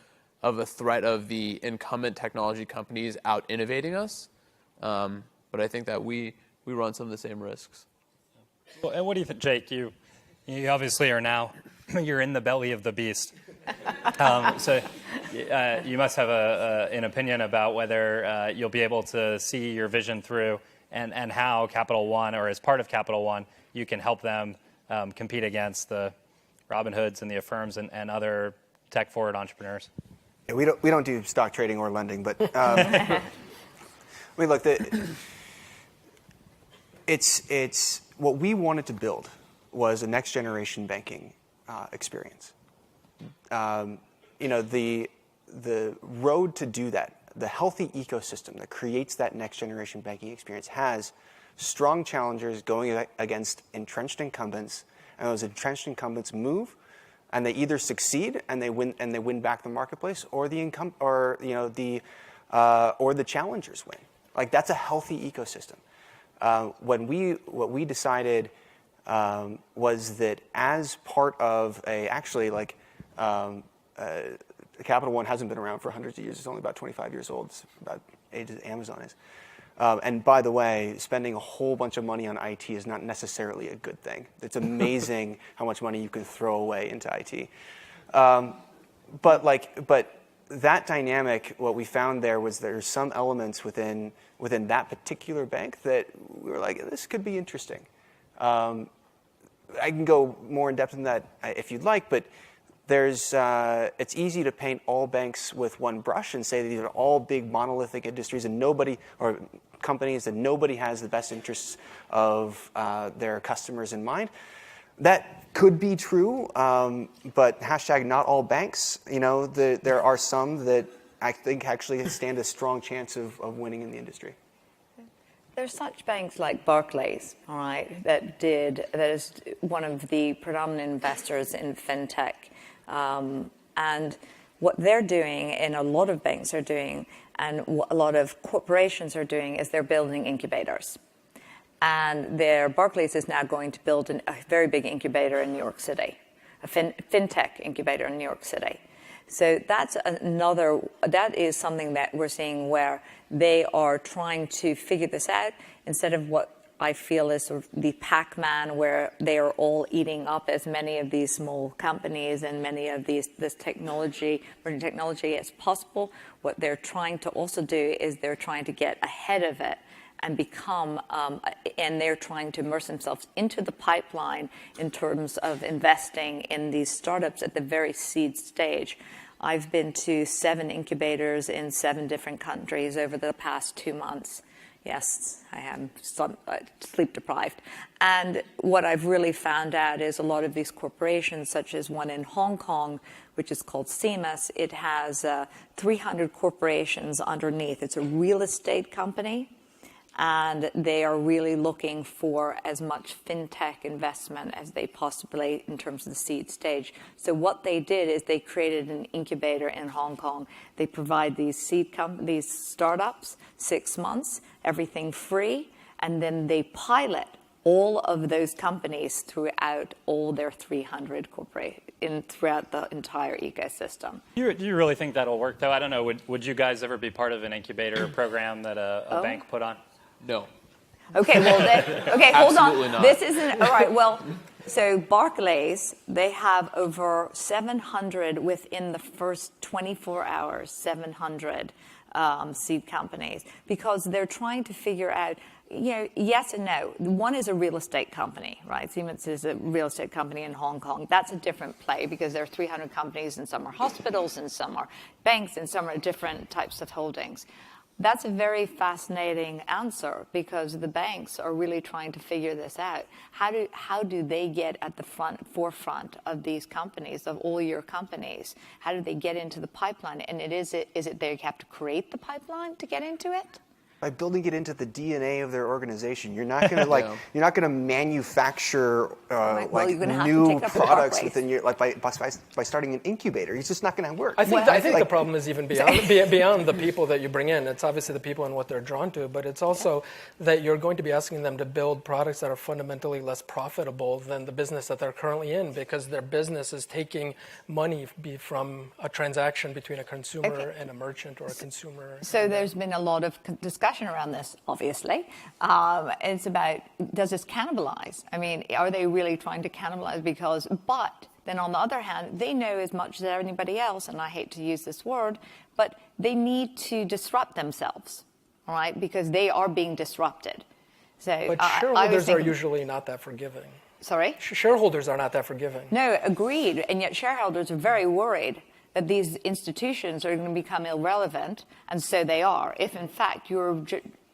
of a threat of the incumbent technology companies out innovating us, but I think that we run some of the same risks. Well, and what do you think, Jake? You obviously are now, you're in the belly of the beast. So you must have an opinion about whether you'll be able to see your vision through and how Capital One, or as part of Capital One, you can help them compete against the Robinhoods and the Affirms and other tech-forward entrepreneurs. Yeah, we don't do stock trading or lending, but I mean, look, it's what we wanted to build was a next generation banking experience. The the road to do that, the healthy ecosystem that creates that next generation banking experience, has strong challengers going against entrenched incumbents, and those entrenched incumbents move, and they either succeed and they win back the marketplace, or the challengers win. Like, that's a healthy ecosystem. What we decided was that as part of Capital One hasn't been around for hundreds of years. It's only about 25 years old. It's about age as Amazon is. And by the way, spending a whole bunch of money on IT is not necessarily a good thing. It's amazing how much money you can throw away into IT. But that dynamic, what we found there was there's some elements within that particular bank that we were like, this could be interesting. I can go more in depth than that if you'd like, but it's easy to paint all banks with one brush and say that these are all big monolithic industries and companies and nobody has the best interests of their customers in mind. That could be true, but hashtag not all banks. There are some that I think actually stand a strong chance of winning in the industry. There's such banks like Barclays, all right, that is one of the predominant investors in Fintech. And what they're doing, and a lot of banks are doing, and what a lot of corporations are doing, is they're building incubators. And Barclays is now going to build a very big incubator in New York City, a fintech incubator in New York City. So that is something that we're seeing where they are trying to figure this out instead of what I feel is sort of the Pac-Man, where they are all eating up as many of these small companies and many of this technology as possible. What they're trying to also do is they're trying to get ahead of it and and they're trying to immerse themselves into the pipeline in terms of investing in these startups at the very seed stage. I've been to 7 incubators in 7 different countries over the past 2 months. Yes, I am sleep deprived. And what I've really found out is a lot of these corporations, such as one in Hong Kong, which is called Cemex, it has 300 corporations underneath. It's a real estate company, and they are really looking for as much fintech investment as they possibly in terms of the seed stage. So what they did is they created an incubator in Hong Kong. They provide these these startups 6 months, everything free, and then they pilot all of those companies throughout all their 300 throughout the entire ecosystem. Do you really think that'll work, though? I don't know. Would you guys ever be part of an incubator program that a bank put on? No. Okay, well, hold on. Absolutely not. This isn't all right. Well, so Barclays, they have over 700 within the first 24 hours. 700 seed companies, because they're trying to figure out, yes and no. One is a real estate company, right? Siemens is a real estate company in Hong Kong. That's a different play because there are 300 companies, and some are hospitals, and some are banks, and some are different types of holdings. That's a very fascinating answer because the banks are really trying to figure this out. How do they get at the forefront of these companies, of all your companies? How do they get into the pipeline? And is it they have to create the pipeline to get into it? By building it into the DNA of their organization, you're not going to you're not going to manufacture new products within your by starting an incubator. It's just not going to work. I think the problem is even beyond the people that you bring in. It's obviously the people and what they're drawn to, but it's also that you're going to be asking them to build products that are fundamentally less profitable than the business that they're currently in, because their business is taking money from a transaction between a consumer and a merchant, or a consumer. So there's been a lot of discussion around this, obviously. It's about, does this cannibalize? I mean, are they really trying to cannibalize? But then on the other hand, they know as much as anybody else, and I hate to use this word, but they need to disrupt themselves, all right? Because they are being disrupted. So, but shareholders are usually not that forgiving. Sorry? Shareholders are not that forgiving. No, agreed. And yet shareholders are very worried that these institutions are going to become irrelevant, and so they are. If, in fact,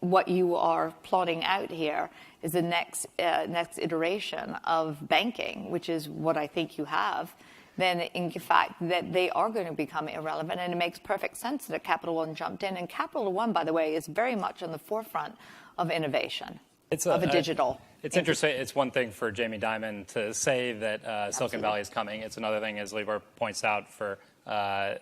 what you are plotting out here is the next iteration of banking, which is what I think you have, then in fact that they are going to become irrelevant. And it makes perfect sense that Capital One jumped in. And Capital One, by the way, is very much on the forefront of innovation, of a digital. It's interesting. It's one thing for Jamie Dimon to say that Silicon Valley is coming. It's another thing, as Libor points out, for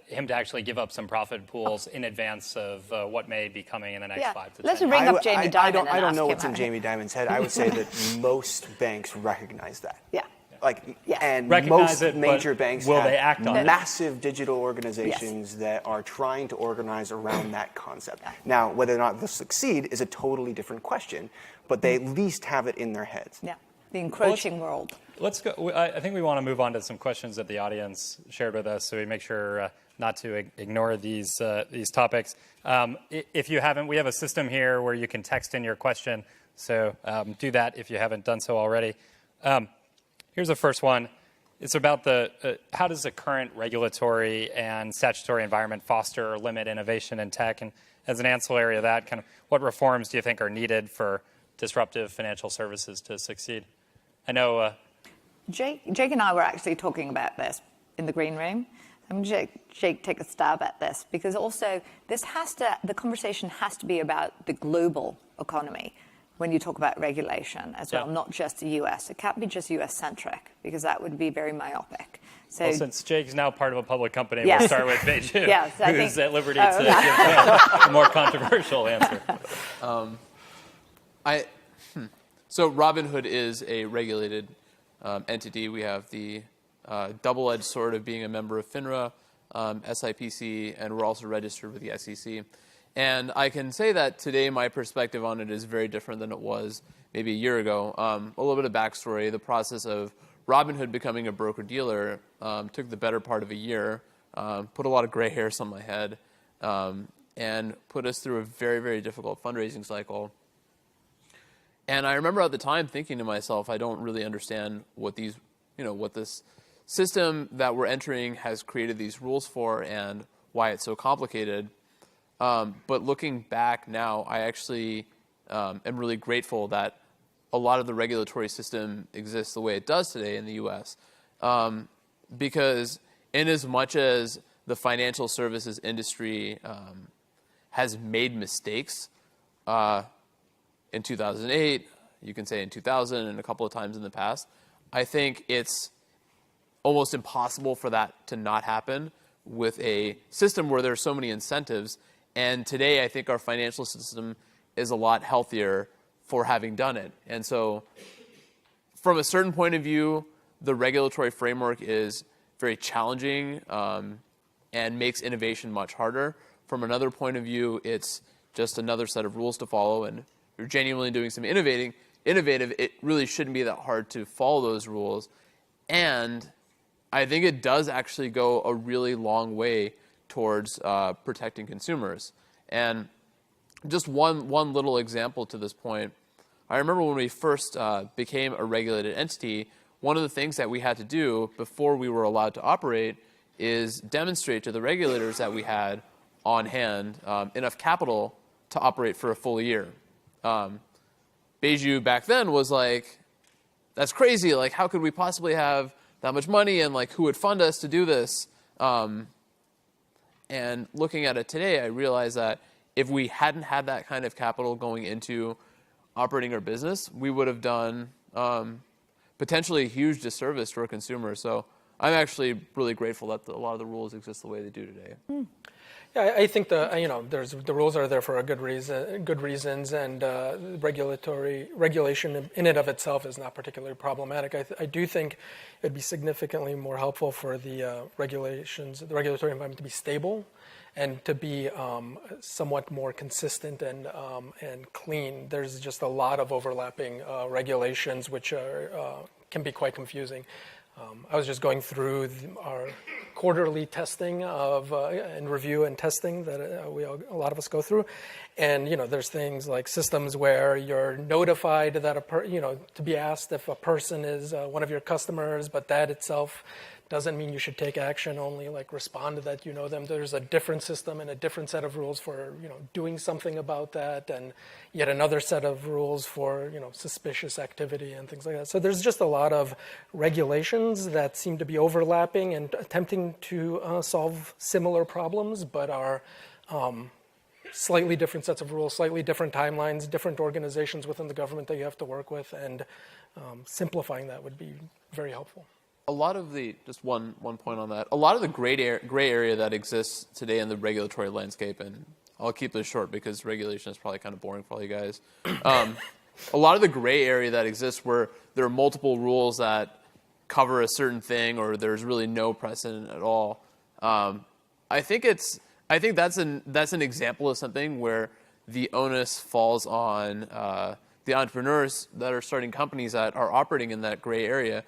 him to actually give up some profit pools in advance of what may be coming in the next 5 to 10 Let's years. ring up Jamie Dimon. I don't know what's in Jamie Dimon's head. I would say that most banks recognize that. Yeah. And Recognize most it, major but banks will have they act on it? massive digital organizations that are trying to organize around that concept. Now, whether or not they'll succeed is a totally different question, but they at least have it in their heads. Yeah, the encroaching world. Let's go. I think we want to move on to some questions that the audience shared with us, so we make sure not to ignore these topics. If you haven't, we have a system here where you can text in your question, so do that if you haven't done so already. Here's the first one. It's about how does the current regulatory and statutory environment foster or limit innovation in tech? And as an ancillary of that, kind of what reforms do you think are needed for disruptive financial services to succeed? I know Jake and I were actually talking about this in the green room. I'm going to Jake take a stab at this, because also the conversation has to be about the global economy when you talk about regulation as well, not just the US. It can't be just US-centric, because that would be very myopic. So, well, since Jake's now part of a public company, we'll start with Beiju, who's at liberty to give a more controversial answer. So Robinhood is a regulated entity. We have the double-edged sword of being a member of FINRA, SIPC, and we're also registered with the SEC. And I can say that today my perspective on it is very different than it was maybe a year ago. A little bit of backstory. The process of Robinhood becoming a broker-dealer took the better part of a year, put a lot of gray hairs on my head, and put us through a very, very difficult fundraising cycle. And I remember at the time thinking to myself, I don't really understand what this system that we're entering has created these rules for and why it's so complicated. But looking back now, I actually am really grateful that a lot of the regulatory system exists the way it does today in the U.S. Because in as much as the financial services industry has made mistakes in 2008, you can say in 2000 and a couple of times in the past, I think it's almost impossible for that to not happen with a system where there are so many incentives. And today, I think our financial system is a lot healthier for having done it. And so from a certain point of view, the regulatory framework is very challenging and makes innovation much harder. From another point of view, it's just another set of rules to follow. And if you're genuinely doing some innovative, it really shouldn't be that hard to follow those rules. And I think it does actually go a really long way towards protecting consumers. And just one little example to this point, I remember when we first became a regulated entity, one of the things that we had to do before we were allowed to operate is demonstrate to the regulators that we had on hand enough capital to operate for a full year. Beiju back then was like, that's crazy, like how could we possibly have that much money, and like who would fund us to do this? And looking at it today, I realize that if we hadn't had that kind of capital going into operating our business, we would have done potentially a huge disservice to our consumers. So I'm actually really grateful that a lot of the rules exist the way they do today. Yeah, I think the rules are there for a good reasons, and regulation in and of itself is not particularly problematic. I do think it'd be significantly more helpful for the regulatory environment to be stable and to be somewhat more consistent and clean. There's just a lot of overlapping regulations, which can be quite confusing. I was just going through our quarterly testing and review and testing that a lot of us go through, and there's things like systems where you're notified that to be asked if a person is one of your customers, but that itself doesn't mean you should take action, only like respond that you know them. There's a different system and a different set of rules for doing something about that, and yet another set of rules for suspicious activity and things like that. So there's just a lot of regulations that seem to be overlapping and attempting to solve similar problems, but are slightly different sets of rules, slightly different timelines, different organizations within the government that you have to work with, and simplifying that would be very helpful. A lot of the, just one point on that, a lot of the gray area that exists today in the regulatory landscape, and I'll keep this short because regulation is probably kind of boring for all you guys. A lot of the gray area that exists where there are multiple rules that cover a certain thing or there's really no precedent at all. I think that's an example of something where the onus falls on the entrepreneurs that are starting companies that are operating in that gray area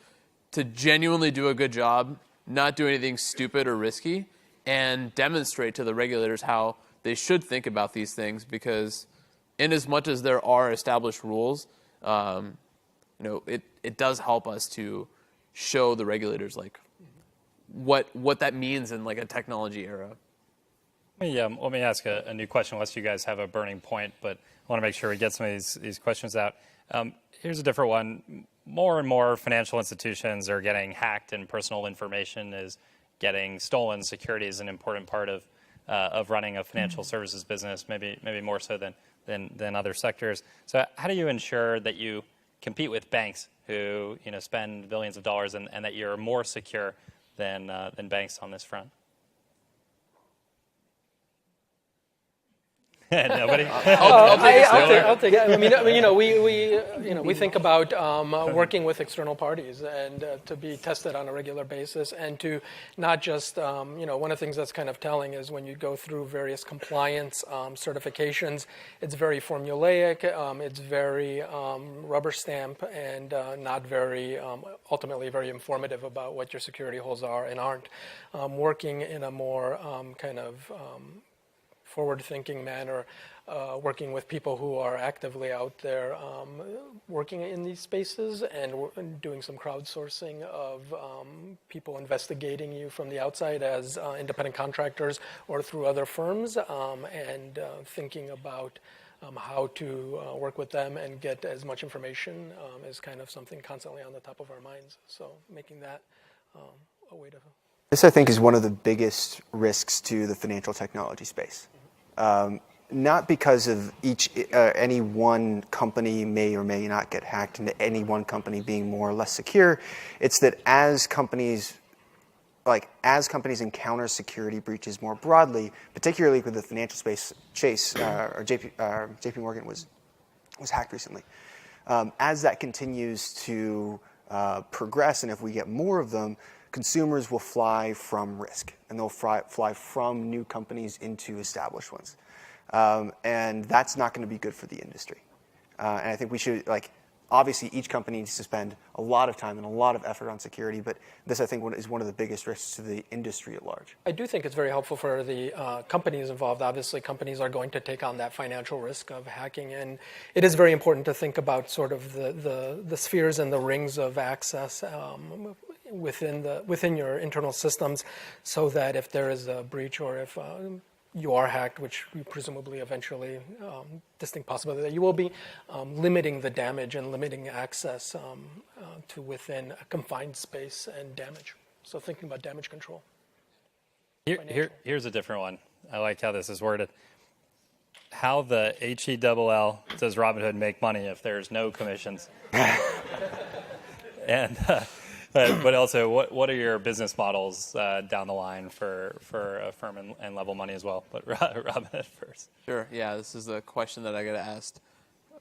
to genuinely do a good job, not do anything stupid or risky, and demonstrate to the regulators how they should think about these things, because in as much as there are established rules, it does help us to show the regulators like what that means in like a technology era. Let me ask a new question, unless you guys have a burning point, but I want to make sure we get some of these questions out. Here's a different one. More and more financial institutions are getting hacked, and personal information is getting stolen. Security is an important part of running a financial services business, maybe more so than other sectors. So how do you ensure that you compete with banks who spend billions of dollars and that you're more secure than banks on this front? Nobody. I'll take it. I mean, we think about working with external parties and to be tested on a regular basis, and to not just one of the things that's kind of telling is when you go through various compliance certifications, it's very formulaic, it's very rubber stamp, and not very ultimately very informative about what your security holes are and aren't. Working in a more kind of forward-thinking manner, working with people who are actively out there working in these spaces, and doing some crowdsourcing of people investigating you from the outside as independent contractors or through other firms, and thinking about how to work with them and get as much information is kind of something constantly on the top of our minds. So making that a way to... This, I think, is one of the biggest risks to the financial technology space. Not because of any one company may or may not get hacked into any one company being more or less secure. It's that as companies encounter security breaches more broadly, particularly with the financial space, JP Morgan was hacked recently. As that continues to progress, and if we get more of them, consumers will fly from risk, and they'll fly from new companies into established ones. And that's not going to be good for the industry. And I think we should, obviously each company needs to spend a lot of time and a lot of effort on security, but this, I think, is one of the biggest risks to the industry at large. I do think it's very helpful for the companies involved. Obviously, companies are going to take on that financial risk of hacking, and it is very important to think about sort of the spheres and the rings of access within your internal systems, so that if there is a breach or if you are hacked, which we presumably eventually, distinct possibility that you will be, limiting the damage and limiting access to within a confined space and damage. So thinking about damage control. Here's a different one. I like how this is worded. How the HELL does Robinhood make money if there's no commissions? And but also, what are your business models down the line for Affirm and Level Money as well? But Robinhood first. Sure. Yeah, this is a question that I get asked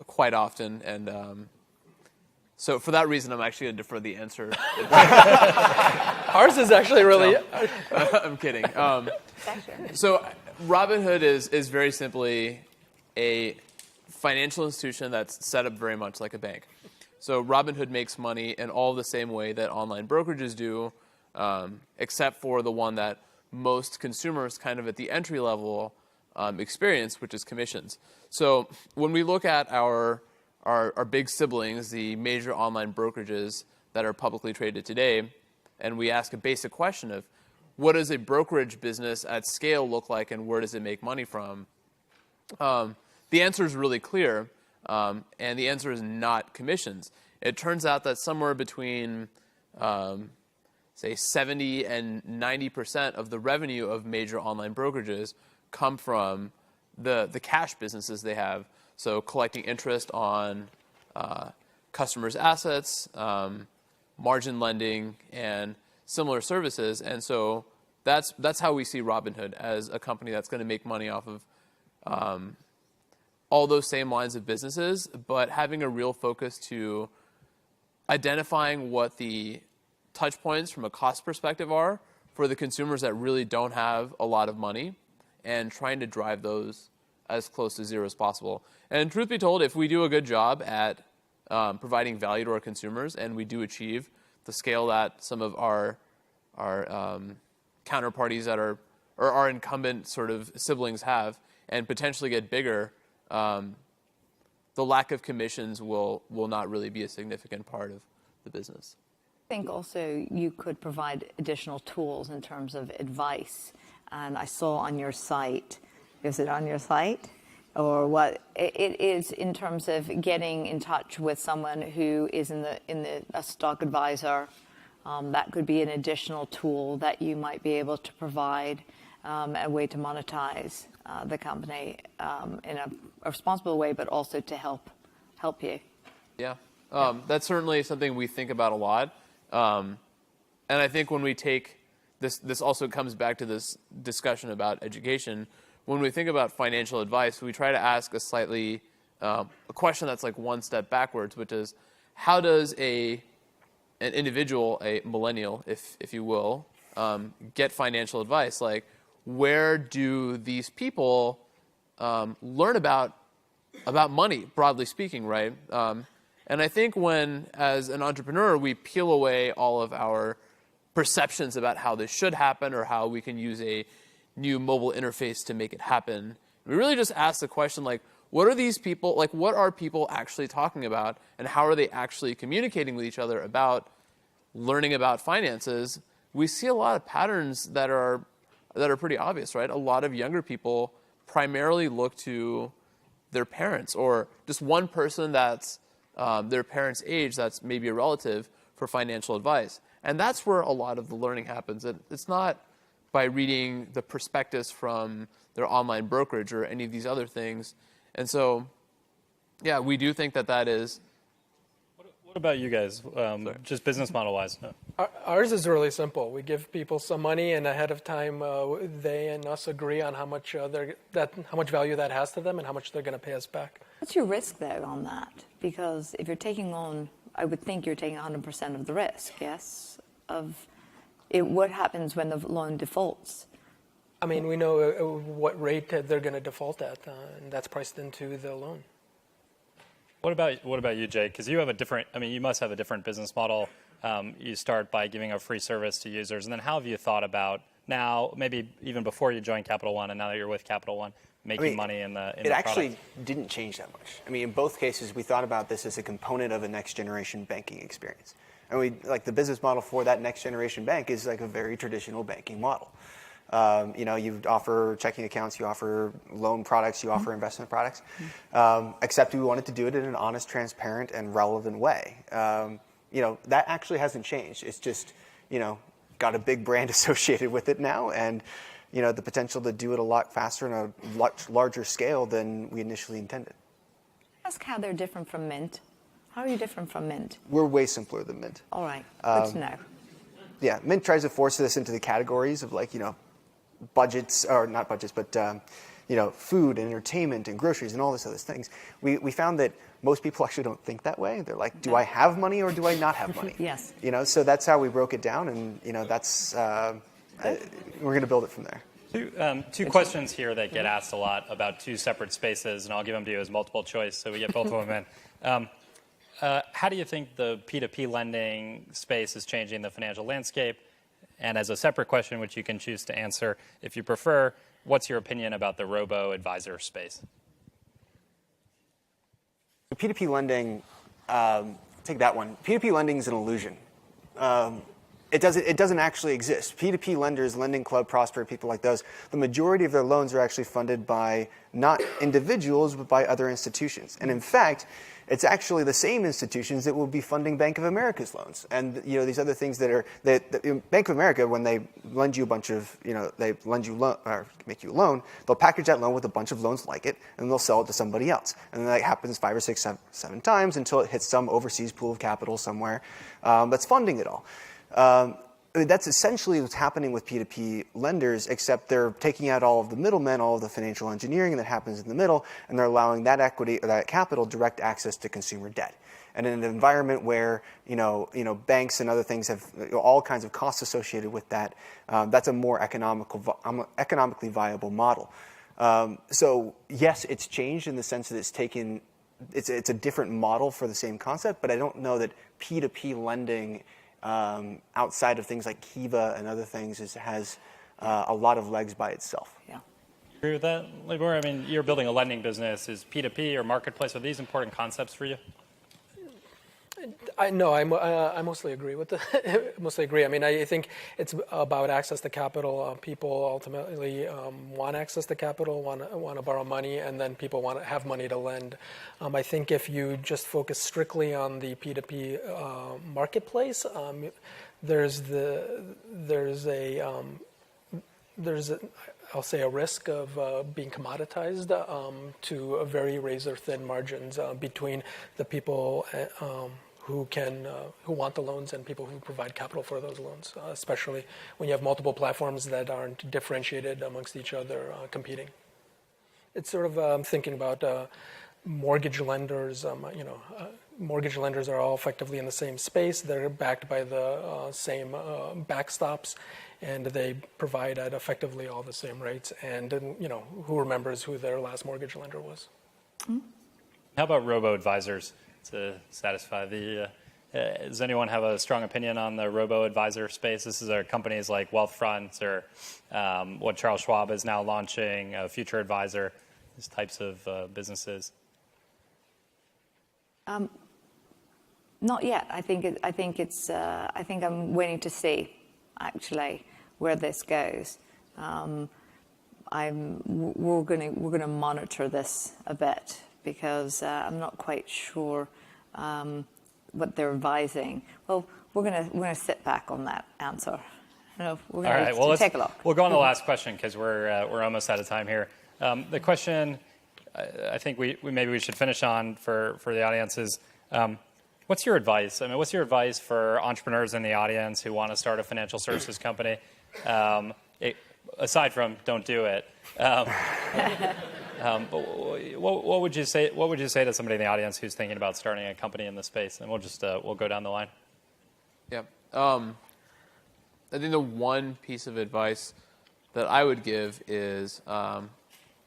quite often, and so for that reason, I'm actually going to defer the answer. Ours is actually really. I'm kidding. So Robinhood is very simply a financial institution that's set up very much like a bank. So Robinhood makes money in all the same way that online brokerages do, except for the one that most consumers kind of at the entry level experience, which is commissions. So when we look at our big siblings, the major online brokerages that are publicly traded today, and we ask a basic question of what does a brokerage business at scale look like and where does it make money from, the answer is really clear, and the answer is not commissions. It turns out that somewhere between, say, 70 and 90% of the revenue of major online brokerages come from the cash businesses they have. So collecting interest on customers' assets, margin lending, and similar services. And so that's how we see Robinhood, as a company that's going to make money off of all those same lines of businesses, but having a real focus to identifying what the touch points from a cost perspective are for the consumers that really don't have a lot of money, and trying to drive those as close to zero as possible. And truth be told, if we do a good job at providing value to our consumers, and we do achieve the scale that some of our counterparties that are, or our incumbent sort of siblings have, and potentially get bigger, the lack of commissions will not really be a significant part of the business. I think also you could provide additional tools in terms of advice. And I saw on your site, is it on your site? Or what it is in terms of getting in touch with someone who is a stock advisor. That could be an additional tool that you might be able to provide, a way to monetize the company in a responsible way, but also to help you. Yeah, that's certainly something we think about a lot. And I think when we take this also comes back to this discussion about education. When we think about financial advice, we try to ask a slightly a question that's like one step backwards, which is, how does an individual, a millennial, if you will, get financial advice? Like, where do these people learn about money, broadly speaking, right? And I think when, as an entrepreneur, we peel away all of our perceptions about how this should happen or how we can use a new mobile interface to make it happen, we really just ask the question, like, what are these people, like, what are people actually talking about, and how are they actually communicating with each other about learning about finances? We see a lot of patterns that are pretty obvious, right? A lot of younger people primarily look to their parents, or just one person that's their parents' age that's maybe a relative, for financial advice. And that's where a lot of the learning happens. It's not by reading the prospectus from their online brokerage or any of these other things. And so, yeah, we do think that is. What about you guys, just business model-wise? No. Ours is really simple. We give people some money, and ahead of time, they and us agree on how much value that has to them and how much they're going to pay us back. What's your risk there on that? Because if you're taking on, I would think you're taking 100% of the risk, yes? What happens when the loan defaults? I mean, we know what rate they're going to default at, and that's priced into the loan. What about you, Jay? Because you have you must have a different business model. You start by giving a free service to users, and then how have you thought about now, maybe even before you joined Capital One, and now that you're with Capital One, making money in the It actually didn't change that much. I mean, in both cases, we thought about this as a component of a next generation banking experience. And the business model for that next generation bank is like a very traditional banking model. You offer checking accounts, you offer loan products, you offer investment products, except we wanted to do it in an honest, transparent, and relevant way. That actually hasn't changed. It's just, got a big brand associated with it now, and the potential to do it a lot faster and a much larger scale than we initially intended. Ask how they're different from Mint. How are you different from Mint? We're way simpler than Mint. All right, good to know. Yeah, Mint tries to force us into the categories of budgets, or not budgets, but food and entertainment and groceries and all this other things. We found that most people actually don't think that way. They're like, do I have money or do I not have money? Yes. So that's how we broke it down, and that's we're going to build it from there. Two questions here that get asked a lot about two separate spaces, and I'll give them to you as multiple choice so we get both of them in. How do you think the P2P lending space is changing the financial landscape? And as a separate question, which you can choose to answer if you prefer, what's your opinion about the robo-advisor space? P2P lending, take that one. P2P lending is an illusion. It doesn't actually exist. P2P lenders, Lending Club, Prosper, people like those, the majority of their loans are actually funded by not individuals, but by other institutions. And in fact, it's actually the same institutions that will be funding Bank of America's loans. And these other things that Bank of America, when they lend you a bunch of, they lend you or make you a loan, they'll package that loan with a bunch of loans like it, and they'll sell it to somebody else. And then that happens 5 or 6, 7 times until it hits some overseas pool of capital somewhere that's funding it all. That's essentially what's happening with P2P lenders, except they're taking out all of the middlemen, all of the financial engineering that happens in the middle, and they're allowing that equity or that capital direct access to consumer debt. And in an environment where banks and other things have all kinds of costs associated with that, that's a more economically viable model. So yes, it's changed in the sense that it's a different model for the same concept, but I don't know that P2P lending outside of things like Kiva and other things has a lot of legs by itself. Yeah. Agree with that, Libor? I mean, you're building a lending business. Is P2P or marketplace, are these important concepts for you? I mostly agree with mostly agree. I mean, I think it's about access to capital. People ultimately want access to capital, want to borrow money, and then people want to have money to lend. I think if you just focus strictly on the P2P marketplace, there's I'll say a risk of being commoditized to a very razor-thin margins between the people who want the loans and people who provide capital for those loans, especially when you have multiple platforms that aren't differentiated amongst each other competing. It's sort of thinking about mortgage lenders. Mortgage lenders are all effectively in the same space. They're backed by the same backstops, and they provide at effectively all the same rates. And who remembers who their last mortgage lender was? How about robo-advisors to satisfy the... does anyone have a strong opinion on the robo-advisor space? This is companies like Wealthfront or what Charles Schwab is now launching, Future Advisor, these types of businesses. Not yet. I think I'm waiting to see, actually, where this goes. We're going to monitor this a bit because I'm not quite sure what they're advising. Well, we're going to sit back on that answer. We're going to take a look. We'll go on to the last question because we're almost out of time here. The question I think maybe we should finish on for the audience is, what's your advice? I mean, what's your advice for entrepreneurs in the audience who want to start a financial services company? Aside from don't do it, but what would you say? What would you say to somebody in the audience who's thinking about starting a company in this space? And we'll go down the line. Yeah, I think the one piece of advice that I would give is,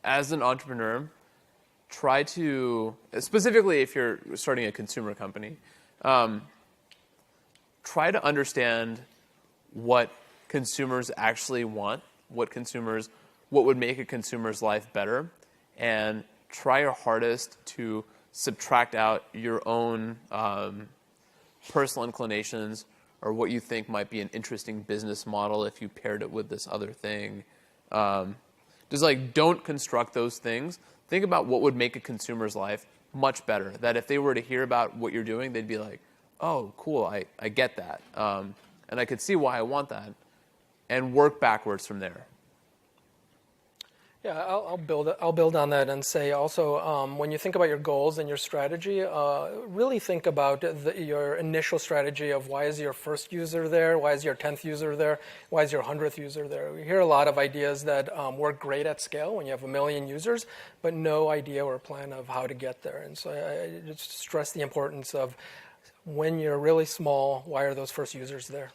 as an entrepreneur, try to, specifically if you're starting a consumer company, try to understand what consumers actually want, what would make a consumer's life better, and try your hardest to subtract out your own personal inclinations or what you think might be an interesting business model if you paired it with this other thing. Just don't construct those things. Think about what would make a consumer's life much better. That if they were to hear about what you're doing, they'd be like, oh, cool, I get that. And I could see why I want that. And work backwards from there. Yeah, I'll build on that and say also, when you think about your goals and your strategy, really think about your initial strategy of why is your first user there, why is your 10th user there, why is your 100th user there. We hear a lot of ideas that work great at scale when you have 1 million users, but no idea or plan of how to get there. And so I just stress the importance of when you're really small, why are those first users there?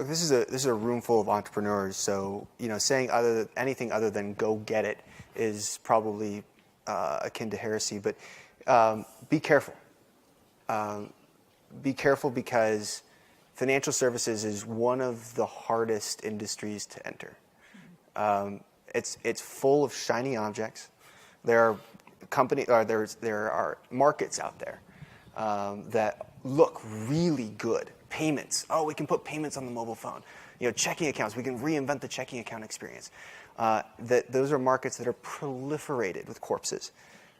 This is a room full of entrepreneurs, so saying anything other than go get it is probably akin to heresy. But be careful. Be careful because financial services is one of the hardest industries to enter. It's full of shiny objects. There are markets out there that look really good Payments. Oh, we can put payments on the mobile phone. Checking accounts. We can reinvent the checking account experience. Those are markets that are proliferated with corpses.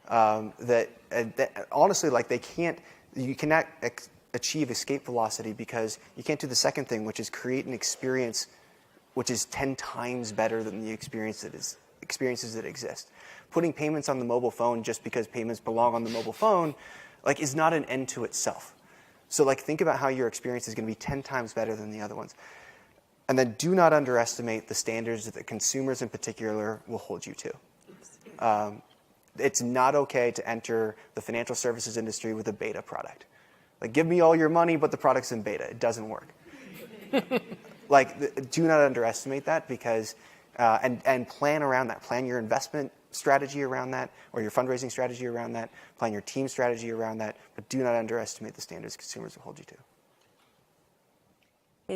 That honestly, like you cannot achieve escape velocity because you can't do the second thing, which is create an experience which is 10 times better than the experiences that exist. Putting payments on the mobile phone just because payments belong on the mobile phone, is not an end to itself. So think about how your experience is going to be 10 times better than the other ones. And then do not underestimate the standards that consumers in particular will hold you to. It's not okay to enter the financial services industry with a beta product. Give me all your money, but the product's in beta. It doesn't work. Do not underestimate that because, and plan around that. Plan your investment strategy around that, or your fundraising strategy around that. Plan your team strategy around that, but do not underestimate the standards consumers will hold you to.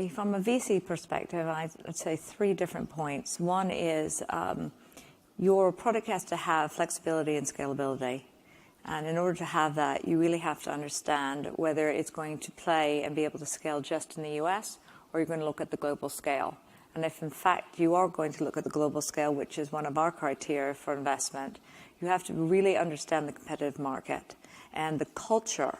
From a VC perspective, I'd say 3 different points. One is your product has to have flexibility and scalability. And in order to have that, you really have to understand whether it's going to play and be able to scale just in the US, or you're going to look at the global scale. And if, in fact, you are going to look at the global scale, which is one of our criteria for investment, you have to really understand the competitive market and the culture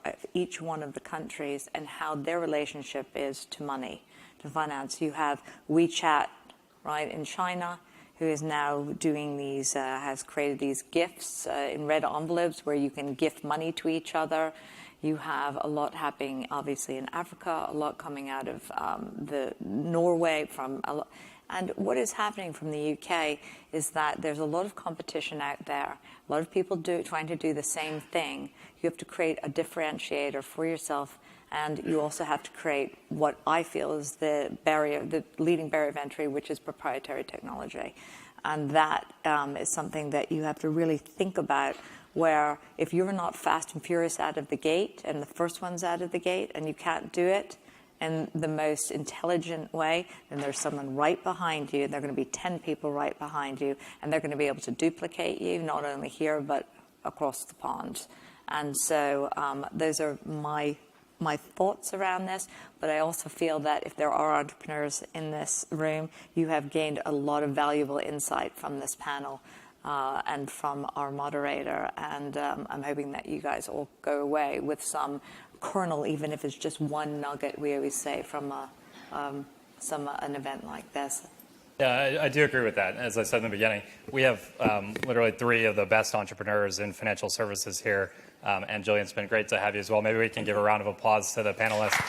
of each one of the countries and how their relationship is to money, to finance. You have WeChat, right, in China, who is now doing these, has created these gifts in red envelopes where you can gift money to each other. You have a lot happening, obviously, in Africa, a lot coming out of the Norway. And what is happening from the UK is that there's a lot of competition out there. A lot of people trying to do the same thing. You have to create a differentiator for yourself, and you also have to create what I feel is the leading barrier of entry, which is proprietary technology. And that is something that you have to really think about, where if you're not fast and furious out of the gate and the first one's out of the gate and you can't do it in the most intelligent way, then there's someone right behind you. There are going to be 10 people right behind you, and they're going to be able to duplicate you, not only here, but across the pond. And so those are my thoughts around this, but I also feel that if there are entrepreneurs in this room, you have gained a lot of valuable insight from this panel. And from our moderator, and I'm hoping that you guys all go away with some kernel, even if it's just one nugget, we always say, from an event like this. Yeah, I do agree with that. As I said in the beginning, we have literally 3 of the best entrepreneurs in financial services here, and Jillian, it's been great to have you as well. Maybe we can give a round of applause to the panelists.